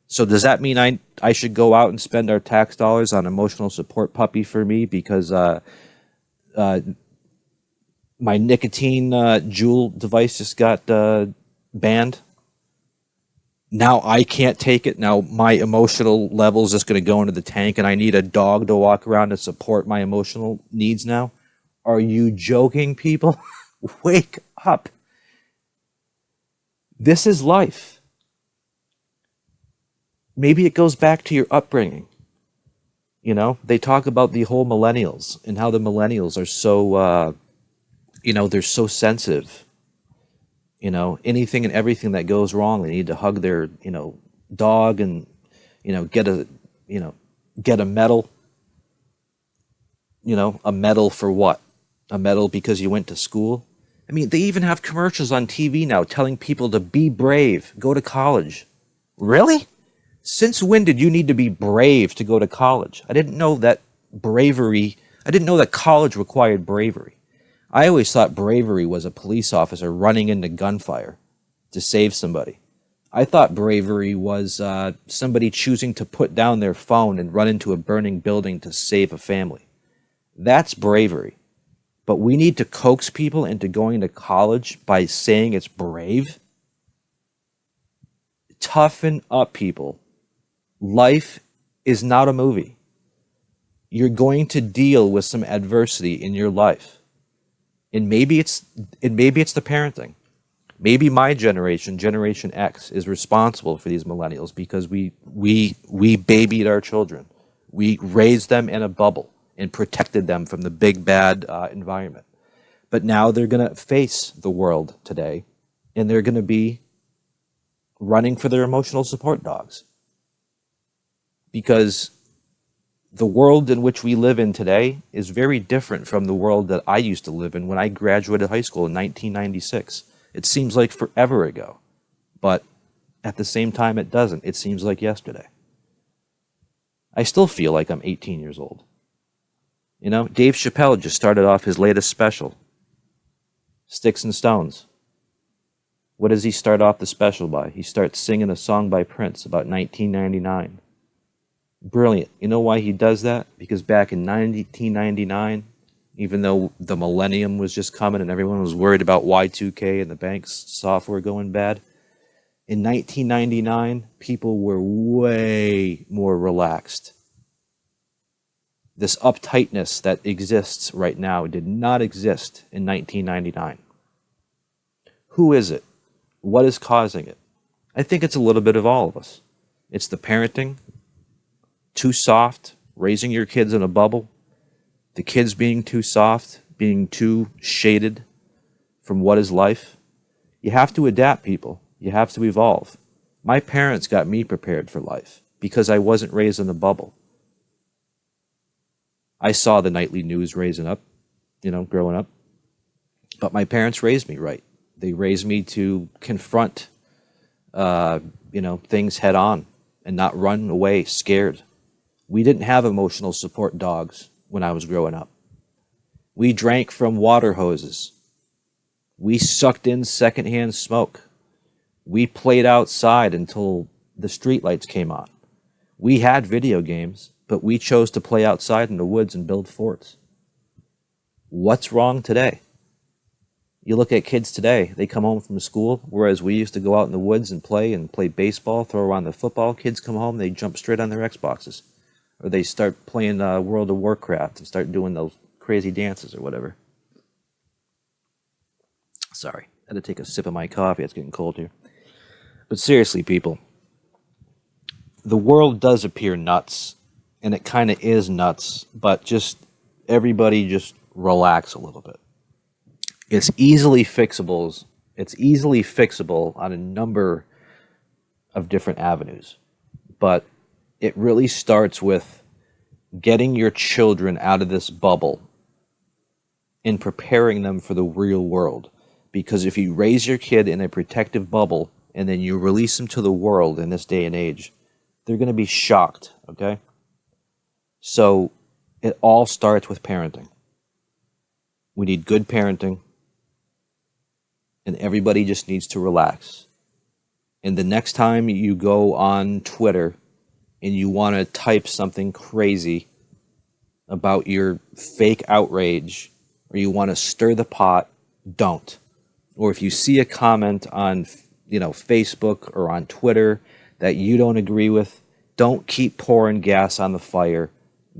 So does that mean I should go out and spend our tax dollars on emotional support puppy for me because my nicotine Juul device just got banned? Now I can't take it. Now my emotional level is just going to go into the tank and I need a dog to walk around to support my emotional needs now? Are you joking, people? Wake up. This is life. Maybe it goes back to your upbringing. They talk about the whole millennials and how the millennials are so, they're so sensitive. Anything and everything that goes wrong, they need to hug their, dog and, get a medal. A medal for what? A medal because you went to school? I mean, they even have commercials on TV now telling people to be brave, go to college. Really? Since when did you need to be brave to go to college? I didn't know that college required bravery. I always thought bravery was a police officer running into gunfire to save somebody. I thought bravery was somebody choosing to put down their phone and run into a burning building to save a family. That's bravery. But we need to coax people into going to college by saying it's brave? Toughen up, people. Life is not a movie. You're going to deal with some adversity in your life. And maybe it's the parenting. Maybe my generation, Generation X, is responsible for these millennials because we babied our children. We raised them in a bubble and protected them from the big bad environment. But now they're going to face the world today, and they're going to be running for their emotional support dogs. Because the world in which we live in today is very different from the world that I used to live in when I graduated high school in 1996. It seems like forever ago, but at the same time it doesn't. It seems like yesterday. I still feel like I'm 18 years old. Dave Chappelle just started off his latest special, Sticks and Stones. What does he start off the special by? He starts singing a song by Prince about 1999. Brilliant. You know why he does that? Because back in 1999, even though the millennium was just coming and everyone was worried about Y2K and the bank's software going bad, in 1999, people were way more relaxed. This uptightness that exists right now did not exist in 1999. Who is it? What is causing it? I think it's a little bit of all of us. It's the parenting. Too soft, raising your kids in a bubble, the kids being too soft, being too shaded from what is life. You have to adapt, people. You have to evolve. My parents got me prepared for life because I wasn't raised in a bubble. I saw the nightly news raising up, growing up. But my parents raised me right. They raised me to confront, things head on and not run away scared. We didn't have emotional support dogs when I was growing up. We drank from water hoses. We sucked in secondhand smoke. We played outside until the streetlights came on. We had video games, but we chose to play outside in the woods and build forts. What's wrong today? You look at kids today, they come home from school, whereas we used to go out in the woods and play baseball, throw around the football. Kids come home, they jump straight on their Xboxes. Or they start playing World of Warcraft and start doing those crazy dances or whatever. Sorry, I had to take a sip of my coffee. It's getting cold here. But seriously, people, the world does appear nuts, and it kind of is nuts, but just everybody just relax a little bit. It's easily fixable. It's easily fixable on a number of different avenues, but it really starts with getting your children out of this bubble and preparing them for the real world. Because if you raise your kid in a protective bubble and then you release them to the world in this day and age, they're going to be shocked, okay? So it all starts with parenting. We need good parenting, and everybody just needs to relax. And the next time you go on Twitter and you want to type something crazy about your fake outrage, or you want to stir the pot, don't. Or if you see a comment on, Facebook or on Twitter that you don't agree with, don't keep pouring gas on the fire.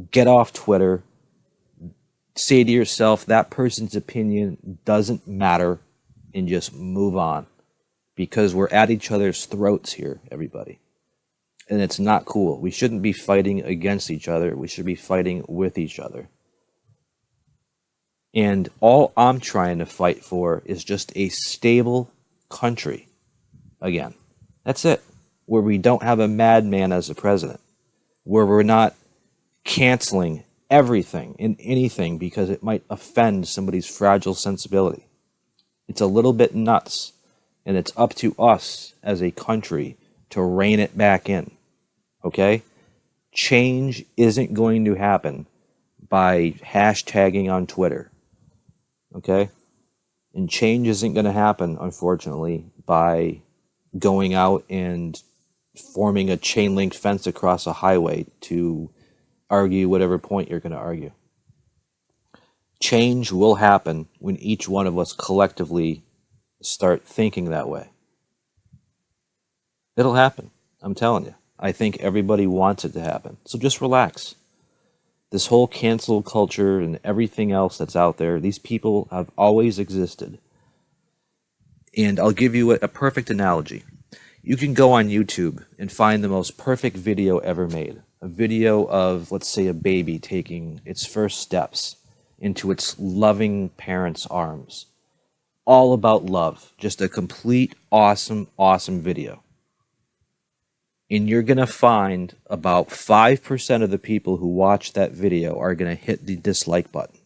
Get off Twitter. Say to yourself, that person's opinion doesn't matter, and just move on. Because we're at each other's throats here, everybody. And it's not cool. We shouldn't be fighting against each other. We should be fighting with each other. And all I'm trying to fight for is just a stable country. Again, that's it. Where we don't have a madman as a president. Where we're not canceling everything and anything because it might offend somebody's fragile sensibility. It's a little bit nuts. And it's up to us as a country to rein it back in. Okay? Change isn't going to happen by hashtagging on Twitter. Okay? And change isn't going to happen, unfortunately, by going out and forming a chain link fence across a highway to argue whatever point you're going to argue. Change will happen when each one of us collectively start thinking that way. It'll happen. I'm telling you. I think everybody wants it to happen. So just relax. This whole cancel culture and everything else that's out there, these people have always existed. And I'll give you a perfect analogy. You can go on YouTube and find the most perfect video ever made. A video of, let's say, a baby taking its first steps into its loving parents' arms. All about love. Just a complete, awesome video. And you're going to find about 5% of the people who watch that video are going to hit the dislike button.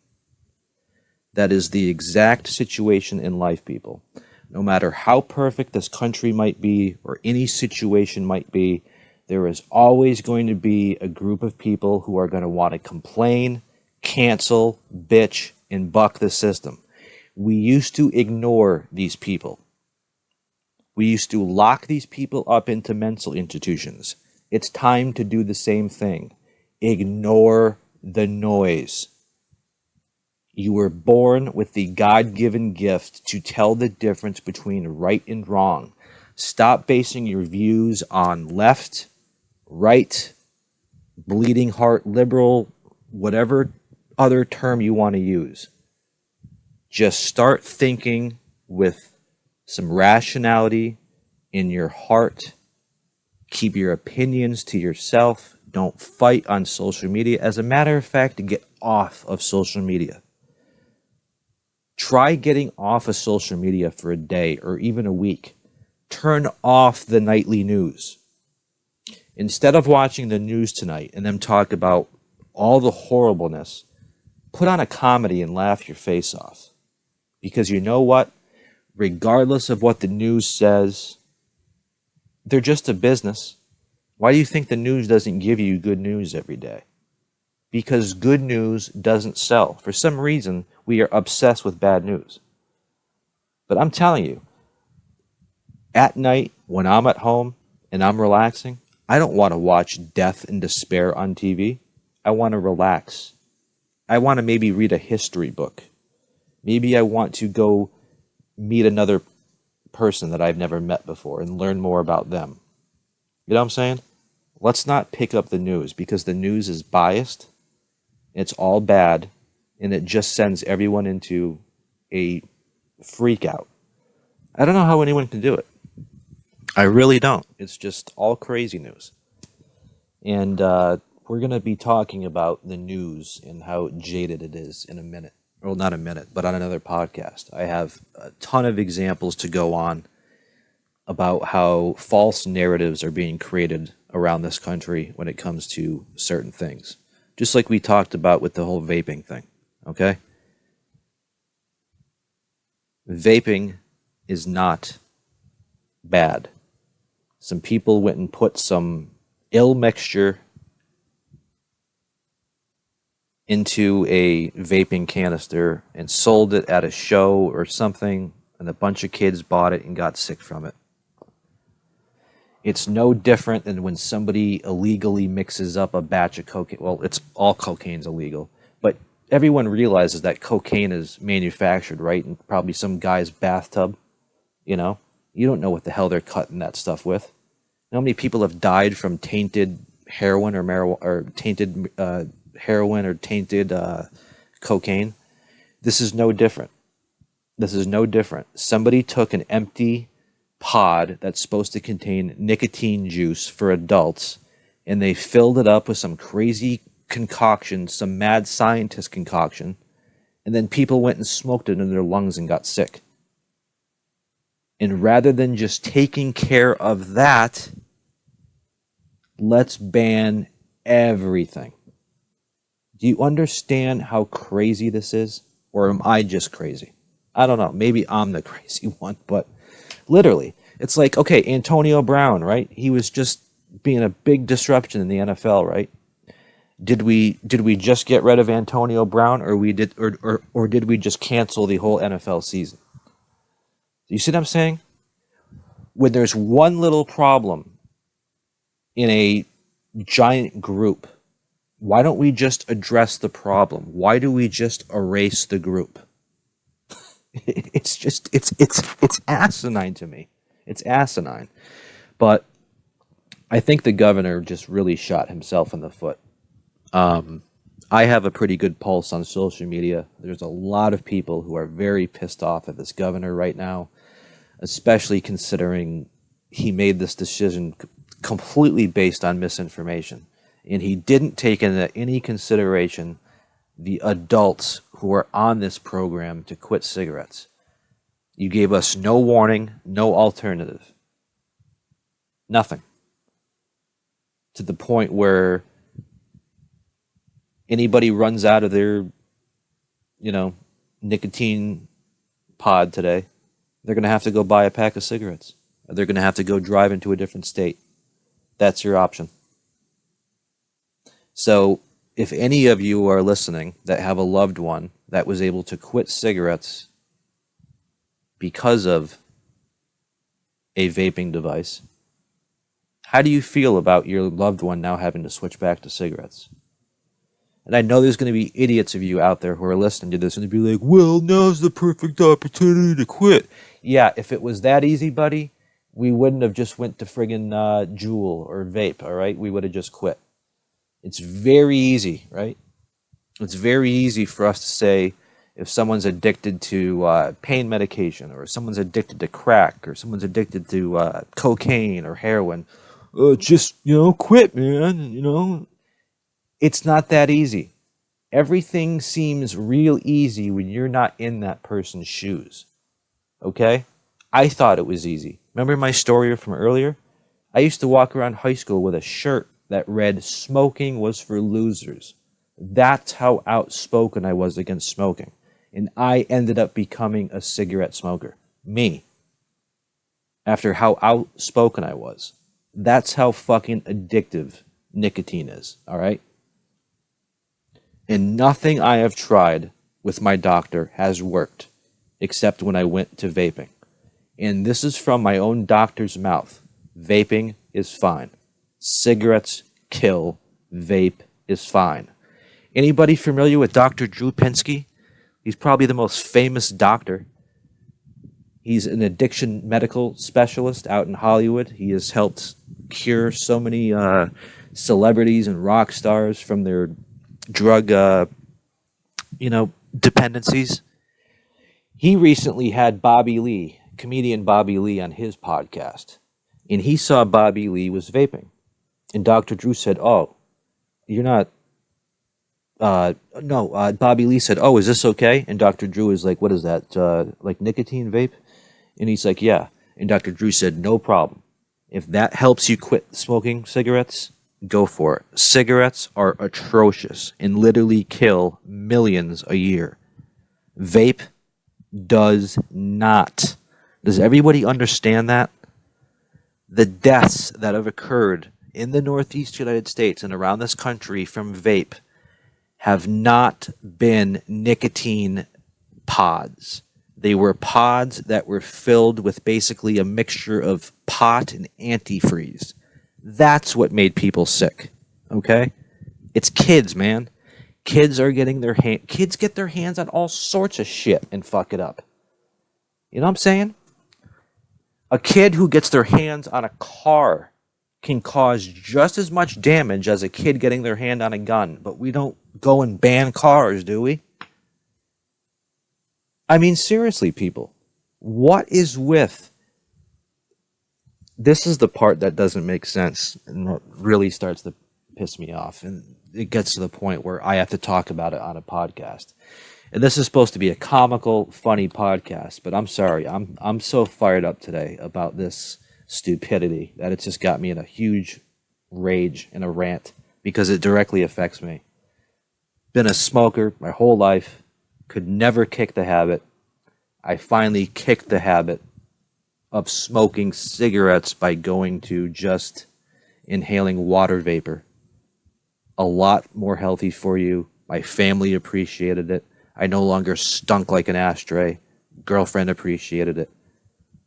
That is the exact situation in life, people. No matter how perfect this country might be or any situation might be, there is always going to be a group of people who are going to want to complain, cancel, bitch, and buck the system. We used to ignore these people. We used to lock these people up into mental institutions. It's time to do the same thing. Ignore the noise. You were born with the God-given gift to tell the difference between right and wrong. Stop basing your views on left, right, bleeding heart, liberal, whatever other term you want to use. Just start thinking with some rationality in your heart. Keep your opinions to yourself. Don't fight on social media. As a matter of fact, get off of social media. Try getting off of social media for a day or even a week. Turn off the nightly news. Instead of watching the news tonight and them talk about all the horribleness, put on a comedy and laugh your face off. Because you know what? Regardless of what the news says, they're just a business. Why do you think the news doesn't give you good news every day? Because good news doesn't sell. For some reason, we are obsessed with bad news. But I'm telling you, at night, when I'm at home and I'm relaxing, I don't want to watch death and despair on TV. I want to relax. I want to maybe read a history book. Maybe I want to go meet another person that I've never met before and learn more about them. You know what I'm saying? Let's not pick up the news, because the news is biased, it's all bad, and it just sends everyone into a freak out. I don't know how anyone can do it. I really don't. It's just all crazy news. And we're going to be talking about the news and how jaded it is in a minute. Well, not a minute, but on another podcast. I have a ton of examples to go on about how false narratives are being created around this country when it comes to certain things. Just like we talked about with the whole vaping thing, okay? Vaping is not bad. Some people went and put some ill mixture into a vaping canister and sold it at a show or something, and a bunch of kids bought it and got sick from it. It's no different than when somebody illegally mixes up a batch of cocaine. Well, it's all cocaine's illegal, but everyone realizes that cocaine is manufactured, right? In probably some guy's bathtub, you know? You don't know what the hell they're cutting that stuff with. How many people have died from tainted heroin or marijuana, or tainted heroin or tainted cocaine? This is no different. This is no different. Somebody took an empty pod that's supposed to contain nicotine juice for adults, and they filled it up with some crazy concoction, some mad scientist concoction, and then people went and smoked it in their lungs and got sick. And rather than just taking care of that, let's ban everything. Do you understand how crazy this is? Or am I just crazy? I don't know. Maybe I'm the crazy one, but literally, it's like, okay, Antonio Brown, right? He was just being a big disruption in the NFL, right? Did we just get rid of Antonio Brown, or did we just cancel the whole NFL season? You see what I'm saying? When there's one little problem in a giant group, why don't we just address the problem? Why do we just erase the group? It's asinine to me. It's asinine. But I think the governor just really shot himself in the foot. I have a pretty good pulse on social media. There's a lot of people who are very pissed off at this governor right now, especially considering he made this decision completely based on misinformation. And he didn't take into any consideration the adults who are on this program to quit cigarettes. You gave us no warning, no alternative. Nothing. To the point where anybody runs out of their, nicotine pod today, they're going to have to go buy a pack of cigarettes. Or they're going to have to go drive into a different state. That's your option. So if any of you are listening that have a loved one that was able to quit cigarettes because of a vaping device, how do you feel about your loved one now having to switch back to cigarettes? And I know there's going to be idiots of you out there who are listening to this and be like, well, now's the perfect opportunity to quit. Yeah, if it was that easy, buddy, we wouldn't have just went to friggin' Juul or vape, all right? We would have just quit. It's very easy, right? It's very easy for us to say if someone's addicted to pain medication, or someone's addicted to crack, or someone's addicted to cocaine or heroin, just, quit, man, It's not that easy. Everything seems real easy when you're not in that person's shoes, okay? I thought it was easy. Remember my story from earlier? I used to walk around high school with a shirt that read, "Smoking was for losers." That's how outspoken I was against smoking. And I ended up becoming a cigarette smoker. Me. After how outspoken I was. That's how fucking addictive nicotine is, all right? And nothing I have tried with my doctor has worked, except when I went to vaping. And this is from my own doctor's mouth. Vaping is fine. Cigarettes kill. Vape is fine. Anybody familiar with Dr. Drew Pinsky? He's probably the most famous doctor. He's an addiction medical specialist out in Hollywood. He has helped cure so many celebrities and rock stars from their drug, dependencies. He recently had comedian Bobby Lee on his podcast. and he saw Bobby Lee was vaping. And Dr. Drew said, "Oh, you're not." No, Bobby Lee said, "Oh, is this okay?" And Dr. Drew is like, "What is that? Like nicotine vape?" And he's like, "Yeah." And Dr. Drew said, "No problem. If that helps you quit smoking cigarettes, go for it. Cigarettes are atrocious and literally kill millions a year. Vape does not. Does everybody understand that? The deaths that have occurred in the Northeast United States and around this country from vape have not been nicotine pods. They were pods that were filled with basically a mixture of pot and antifreeze. That's what made people sick. Okay? It's kids, man. Kids are getting kids get their hands on all sorts of shit and fuck it up. You know what I'm saying? A kid who gets their hands on a car can cause just as much damage as a kid getting their hand on a gun, but we don't go and ban cars, do we? I mean, seriously, people, what is with... This is the part that doesn't make sense and that really starts to piss me off, and it gets to the point where I have to talk about it on a podcast. And this is supposed to be a comical, funny podcast, but I'm sorry, I'm so fired up today about this stupidity that it's just got me in a huge rage and a rant because it directly affects me. Been a smoker my whole life, could never kick the habit. I finally kicked the habit of smoking cigarettes by going to just inhaling water vapor. A lot more healthy for you. My family appreciated it. I no longer stunk like an ashtray. Girlfriend appreciated it.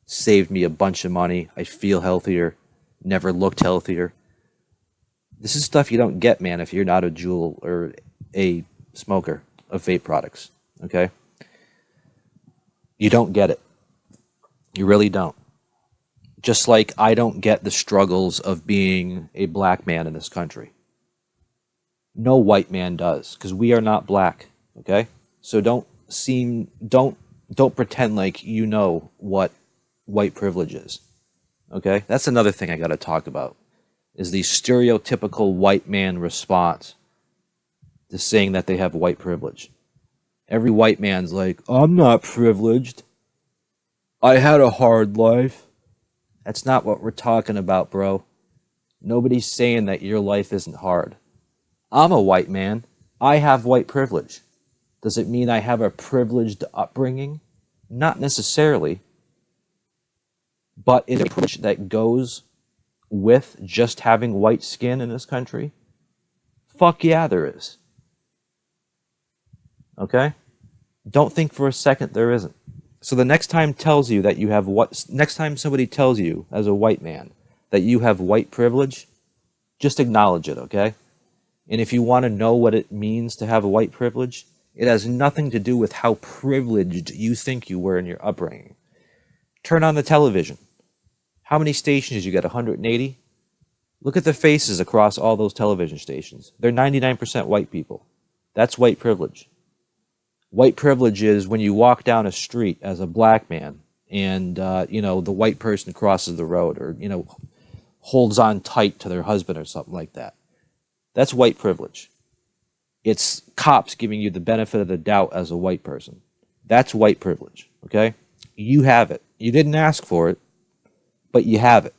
Saved me a bunch of money. I feel healthier. Never looked healthier. This is stuff you don't get, man, if you're not a Juul or a smoker of vape products. Okay? You don't get it. You really don't. Just like I don't get the struggles of being a black man in this country. No white man does, because we are not black. Okay? So don't pretend like you know what white privilege is. Okay? That's another thing I got to talk about, is the stereotypical white man response to saying that they have white privilege. Every white man's like, "I'm not privileged. I had a hard life." That's not what we're talking about, bro. Nobody's saying that your life isn't hard. I'm a white man. I have white privilege. Does it mean I have a privileged upbringing? Not necessarily. But is it a privilege that goes with just having white skin in this country? Fuck yeah, there is. Okay? Don't think for a second there isn't. So the next time next time somebody tells you as a white man that you have white privilege, just acknowledge it, okay? And if you want to know what it means to have a white privilege, it has nothing to do with how privileged you think you were in your upbringing. Turn on the television. How many stations you got? 180? Look at the faces across all those television stations. They're 99% white people. That's white privilege. White privilege is when you walk down a street as a black man and, the white person crosses the road or, holds on tight to their husband or something like that. That's white privilege. It's cops giving you the benefit of the doubt as a white person. That's white privilege, okay? You have it. You didn't ask for it, but you have it.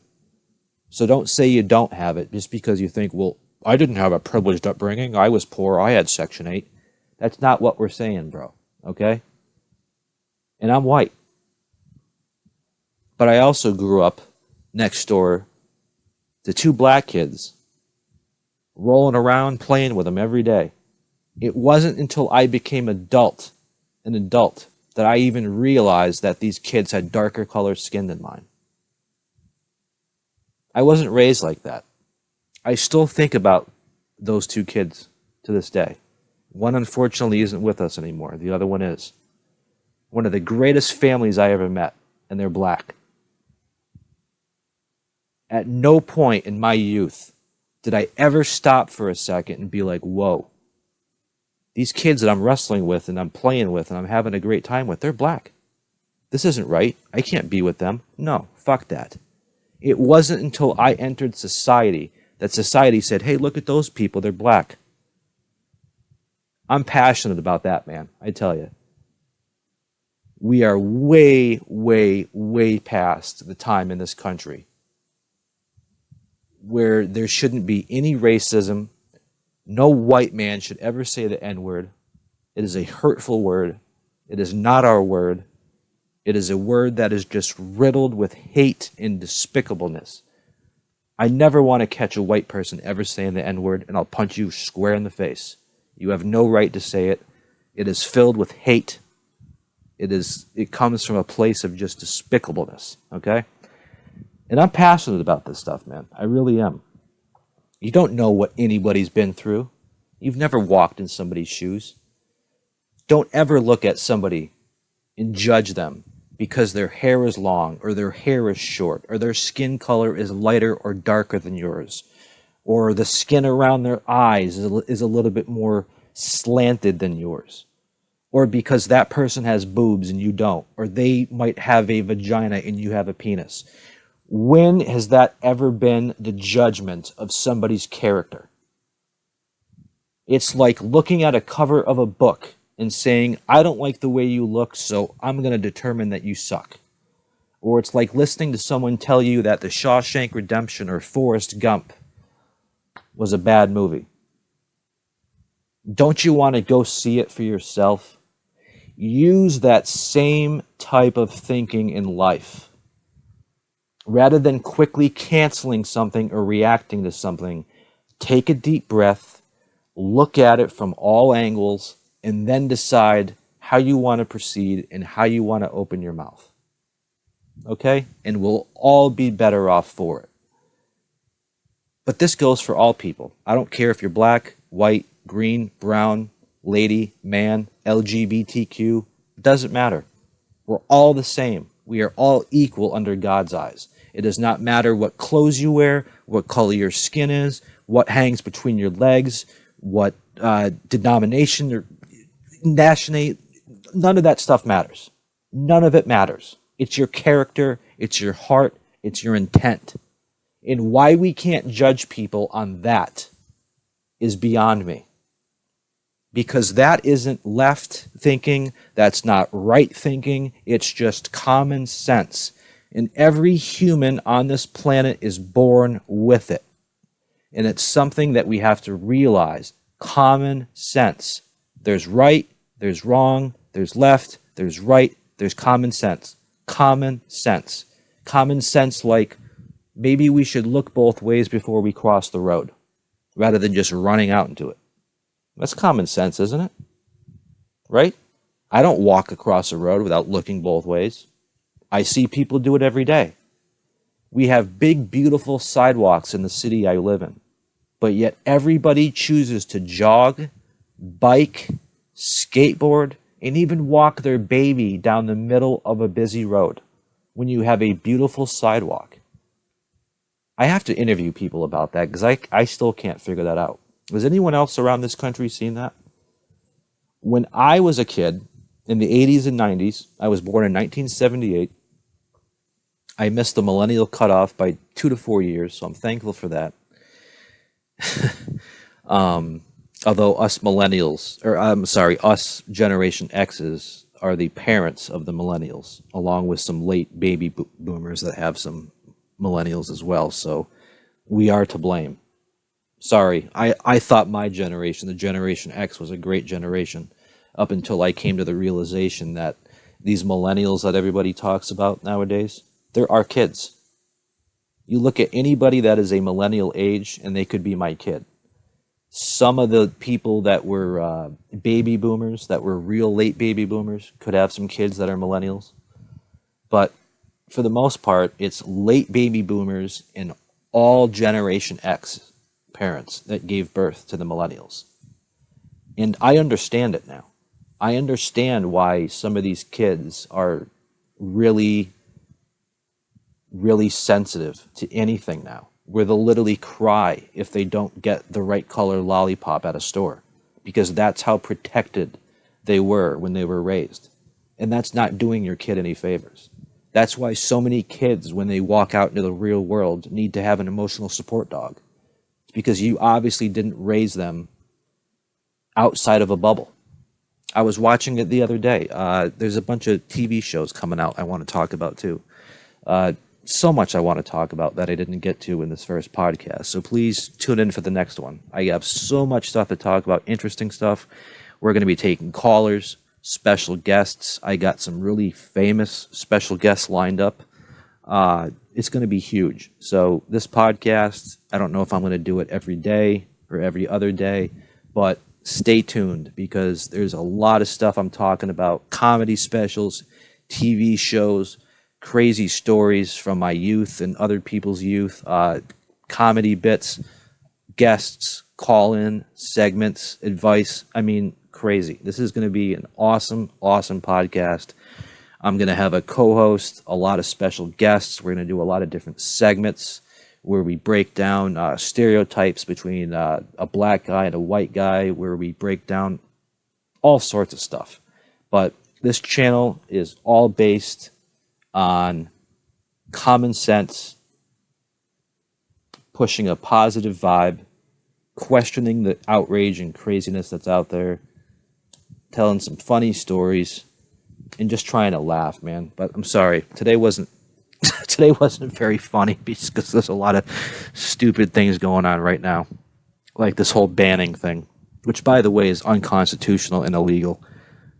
So don't say you don't have it just because you think, well, I didn't have a privileged upbringing. I was poor. I had Section 8. That's not what we're saying, bro, okay? And I'm white. But I also grew up next door to two black kids, rolling around, playing with them every day. It wasn't until I became an adult, that I even realized that these kids had darker colored skin than mine. I wasn't raised like that. I still think about those two kids to this day. One, unfortunately, isn't with us anymore. The other one is. One of the greatest families I ever met, and they're black. At no point in my youth did I ever stop for a second and be like, whoa, these kids that I'm wrestling with and I'm playing with and I'm having a great time with, they're black. This isn't right. I can't be with them. No, fuck that. It wasn't until I entered society that society said, hey, look at those people, they're black. I'm passionate about that, man, I tell you. We are way, way, way past the time in this country where there shouldn't be any racism. No white man should ever say the N-word. It is a hurtful word. It is not our word. It is a word that is just riddled with hate and despicableness. I never want to catch a white person ever saying the N-word, and I'll punch you square in the face. You have no right to say it. It is filled with hate. It comes from a place of just despicableness, okay? And I'm passionate about this stuff, man. I really am. You don't know what anybody's been through. You've never walked in somebody's shoes. Don't ever look at somebody and judge them because their hair is long or their hair is short or their skin color is lighter or darker than yours or the skin around their eyes is a little bit more slanted than yours, or because that person has boobs and you don't, or they might have a vagina and you have a penis. When has that ever been the judgment of somebody's character? It's like looking at a cover of a book and saying, I don't like the way you look, so I'm going to determine that you suck. Or it's like listening to someone tell you that The Shawshank Redemption or Forrest Gump was a bad movie. Don't you want to go see it for yourself? Use that same type of thinking in life. Rather than quickly canceling something or reacting to something, take a deep breath, look at it from all angles, and then decide how you want to proceed and how you want to open your mouth. Okay? And we'll all be better off for it. But this goes for all people. I don't care if you're black, white, green, brown, lady, man, LGBTQ. It doesn't matter. We're all the same. We are all equal under God's eyes. It does not matter what clothes you wear, what color your skin is, what hangs between your legs, what denomination or nationality. None of that stuff matters. None of it matters. It's your character, it's your heart, it's your intent. And why we can't judge people on that is beyond me. Because that isn't left thinking, that's not right thinking, it's just common sense. And every human on this planet is born with it. And it's something that we have to realize. Common sense. There's right, there's wrong, there's left, there's right, there's common sense. Common sense. Common sense like maybe we should look both ways before we cross the road, rather than just running out into it. That's common sense, isn't it? Right? I don't walk across a road without looking both ways. I see people do it every day. We have big, beautiful sidewalks in the city I live in, but yet everybody chooses to jog, bike, skateboard, and even walk their baby down the middle of a busy road when you have a beautiful sidewalk. I have to interview people about that because I still can't figure that out. Has anyone else around this country seen that? When I was a kid in the 80s and 90s, I was born in 1978. I missed the millennial cutoff by 2 to 4 years, so I'm thankful for that. Although us millennials, us Generation X's are the parents of the millennials, along with some late baby boomers that have some millennials as well, so we are to blame. Sorry, I thought my generation, the Generation X, was a great generation up until I came to the realization that these millennials that everybody talks about nowadays, they're our kids. You look at anybody that is a millennial age and they could be my kid. Some of the people that were baby boomers, that were real late baby boomers, could have some kids that are millennials. But for the most part, it's late baby boomers and all Generation X parents that gave birth to the millennials. And I understand it now. I understand why some of these kids are really, really sensitive to anything now, where they'll literally cry if they don't get the right color lollipop at a store, because that's how protected they were when they were raised. And that's not doing your kid any favors. That's why so many kids, when they walk out into the real world, need to have an emotional support dog. It's because you obviously didn't raise them outside of a bubble. I was watching it the other day. There's a bunch of TV shows coming out I want to talk about too. So much I want to talk about that I didn't get to in this first podcast. So please tune in for the next one. I have so much stuff to talk about, interesting stuff. We're going to be taking callers, special guests. I got some really famous special guests lined up. It's going to be huge. So this podcast, I don't know if I'm going to do it every day or every other day, but stay tuned because there's a lot of stuff I'm talking about. Comedy specials, TV shows, crazy stories from my youth and other people's youth, comedy bits, guests, call-in, segments, advice. I mean, crazy. This is going to be an awesome, awesome podcast. I'm going to have a co-host, a lot of special guests. We're going to do a lot of different segments where we break down stereotypes between a black guy and a white guy, where we break down all sorts of stuff. But this channel is all based on common sense, pushing a positive vibe, questioning the outrage and craziness that's out there, telling some funny stories, and just trying to laugh, man. But I'm sorry, today wasn't very funny because there's a lot of stupid things going on right now, like this whole banning thing, which, by the way, is unconstitutional and illegal.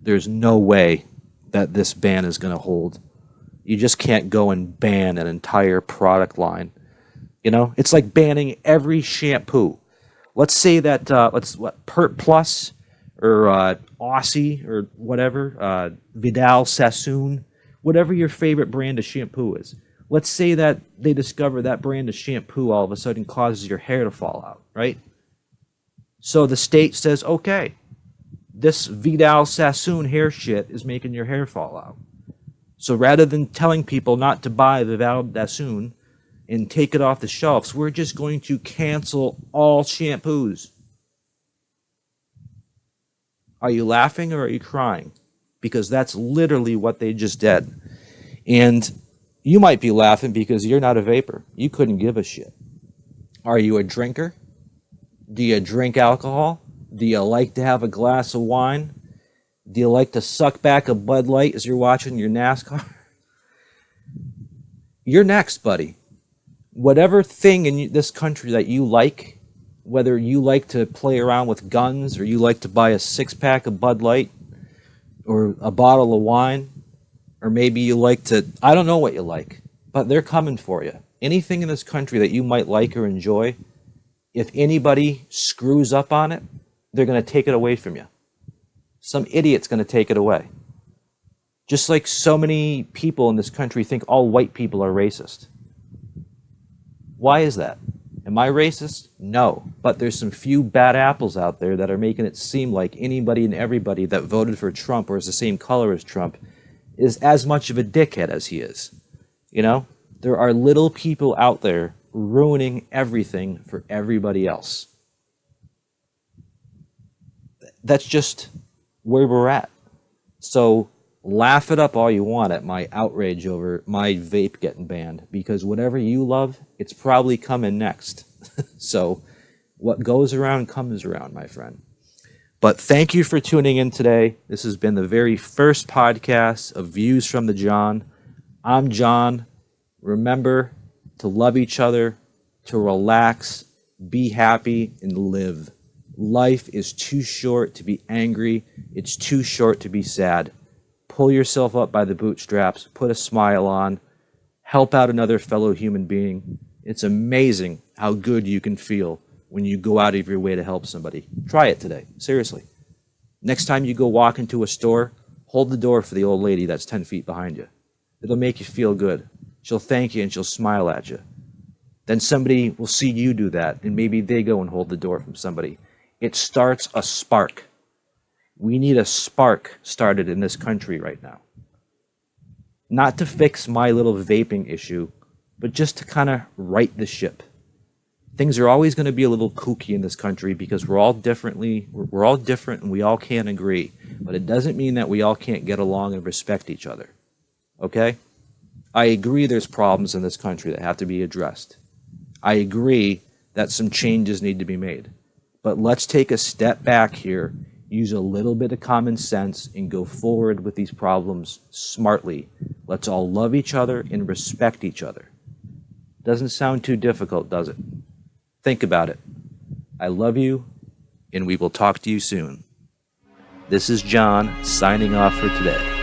There's no way that this ban is going to hold. You just can't go and ban an entire product line. You know, it's like banning every shampoo. Let's say that Pert Plus or Aussie or whatever, Vidal Sassoon, whatever your favorite brand of shampoo is. Let's say that they discover that brand of shampoo all of a sudden causes your hair to fall out, right? So the state says, okay, this Vidal Sassoon hair shit is making your hair fall out. So rather than telling people not to buy Vidal Sassoon and take it off the shelves, we're just going to cancel all shampoos. Are you laughing or are you crying? Because that's literally what they just did. And you might be laughing because you're not a vapor. You couldn't give a shit. Are you a drinker? Do you drink alcohol? Do you like to have a glass of wine? Do you like to suck back a Bud Light as you're watching your NASCAR? You're next, buddy. Whatever thing in this country that you like, whether you like to play around with guns or you like to buy a six-pack of Bud Light or a bottle of wine, or maybe you like to, I don't know what you like, but they're coming for you. Anything in this country that you might like or enjoy, if anybody screws up on it, they're going to take it away from you. Some idiot's going to take it away. Just like so many people in this country think all white people are racist. Why is that? Am I racist? No. But there's some few bad apples out there that are making it seem like anybody and everybody that voted for Trump or is the same color as Trump is as much of a dickhead as he is. You know? There are little people out there ruining everything for everybody else. That's just where we're at. So laugh it up all you want at my outrage over my vape getting banned, because whatever you love, it's probably coming next. So what goes around comes around, my friend. But thank you for tuning in today. This has been the very first podcast of Views from the John. I'm John. Remember to love each other, to relax, be happy, and live. Life is too short to be angry. It's too short to be sad. Pull yourself up by the bootstraps. Put a smile on. Help out another fellow human being. It's amazing how good you can feel when you go out of your way to help somebody. Try it today. Seriously. Next time you go walk into a store, hold the door for the old lady that's 10 feet behind you. It'll make you feel good. She'll thank you and she'll smile at you. Then somebody will see you do that, and maybe they go and hold the door from somebody. It starts a spark. We need a spark started in this country right now. Not to fix my little vaping issue, but just to kind of right the ship. Things are always going to be a little kooky in this country because we're all different and we all can't agree. But it doesn't mean that we all can't get along and respect each other. Okay? I agree there's problems in this country that have to be addressed. I agree that some changes need to be made. But let's take a step back here, use a little bit of common sense, and go forward with these problems smartly. Let's all love each other and respect each other. Doesn't sound too difficult, does it? Think about it. I love you, and we will talk to you soon. This is John signing off for today.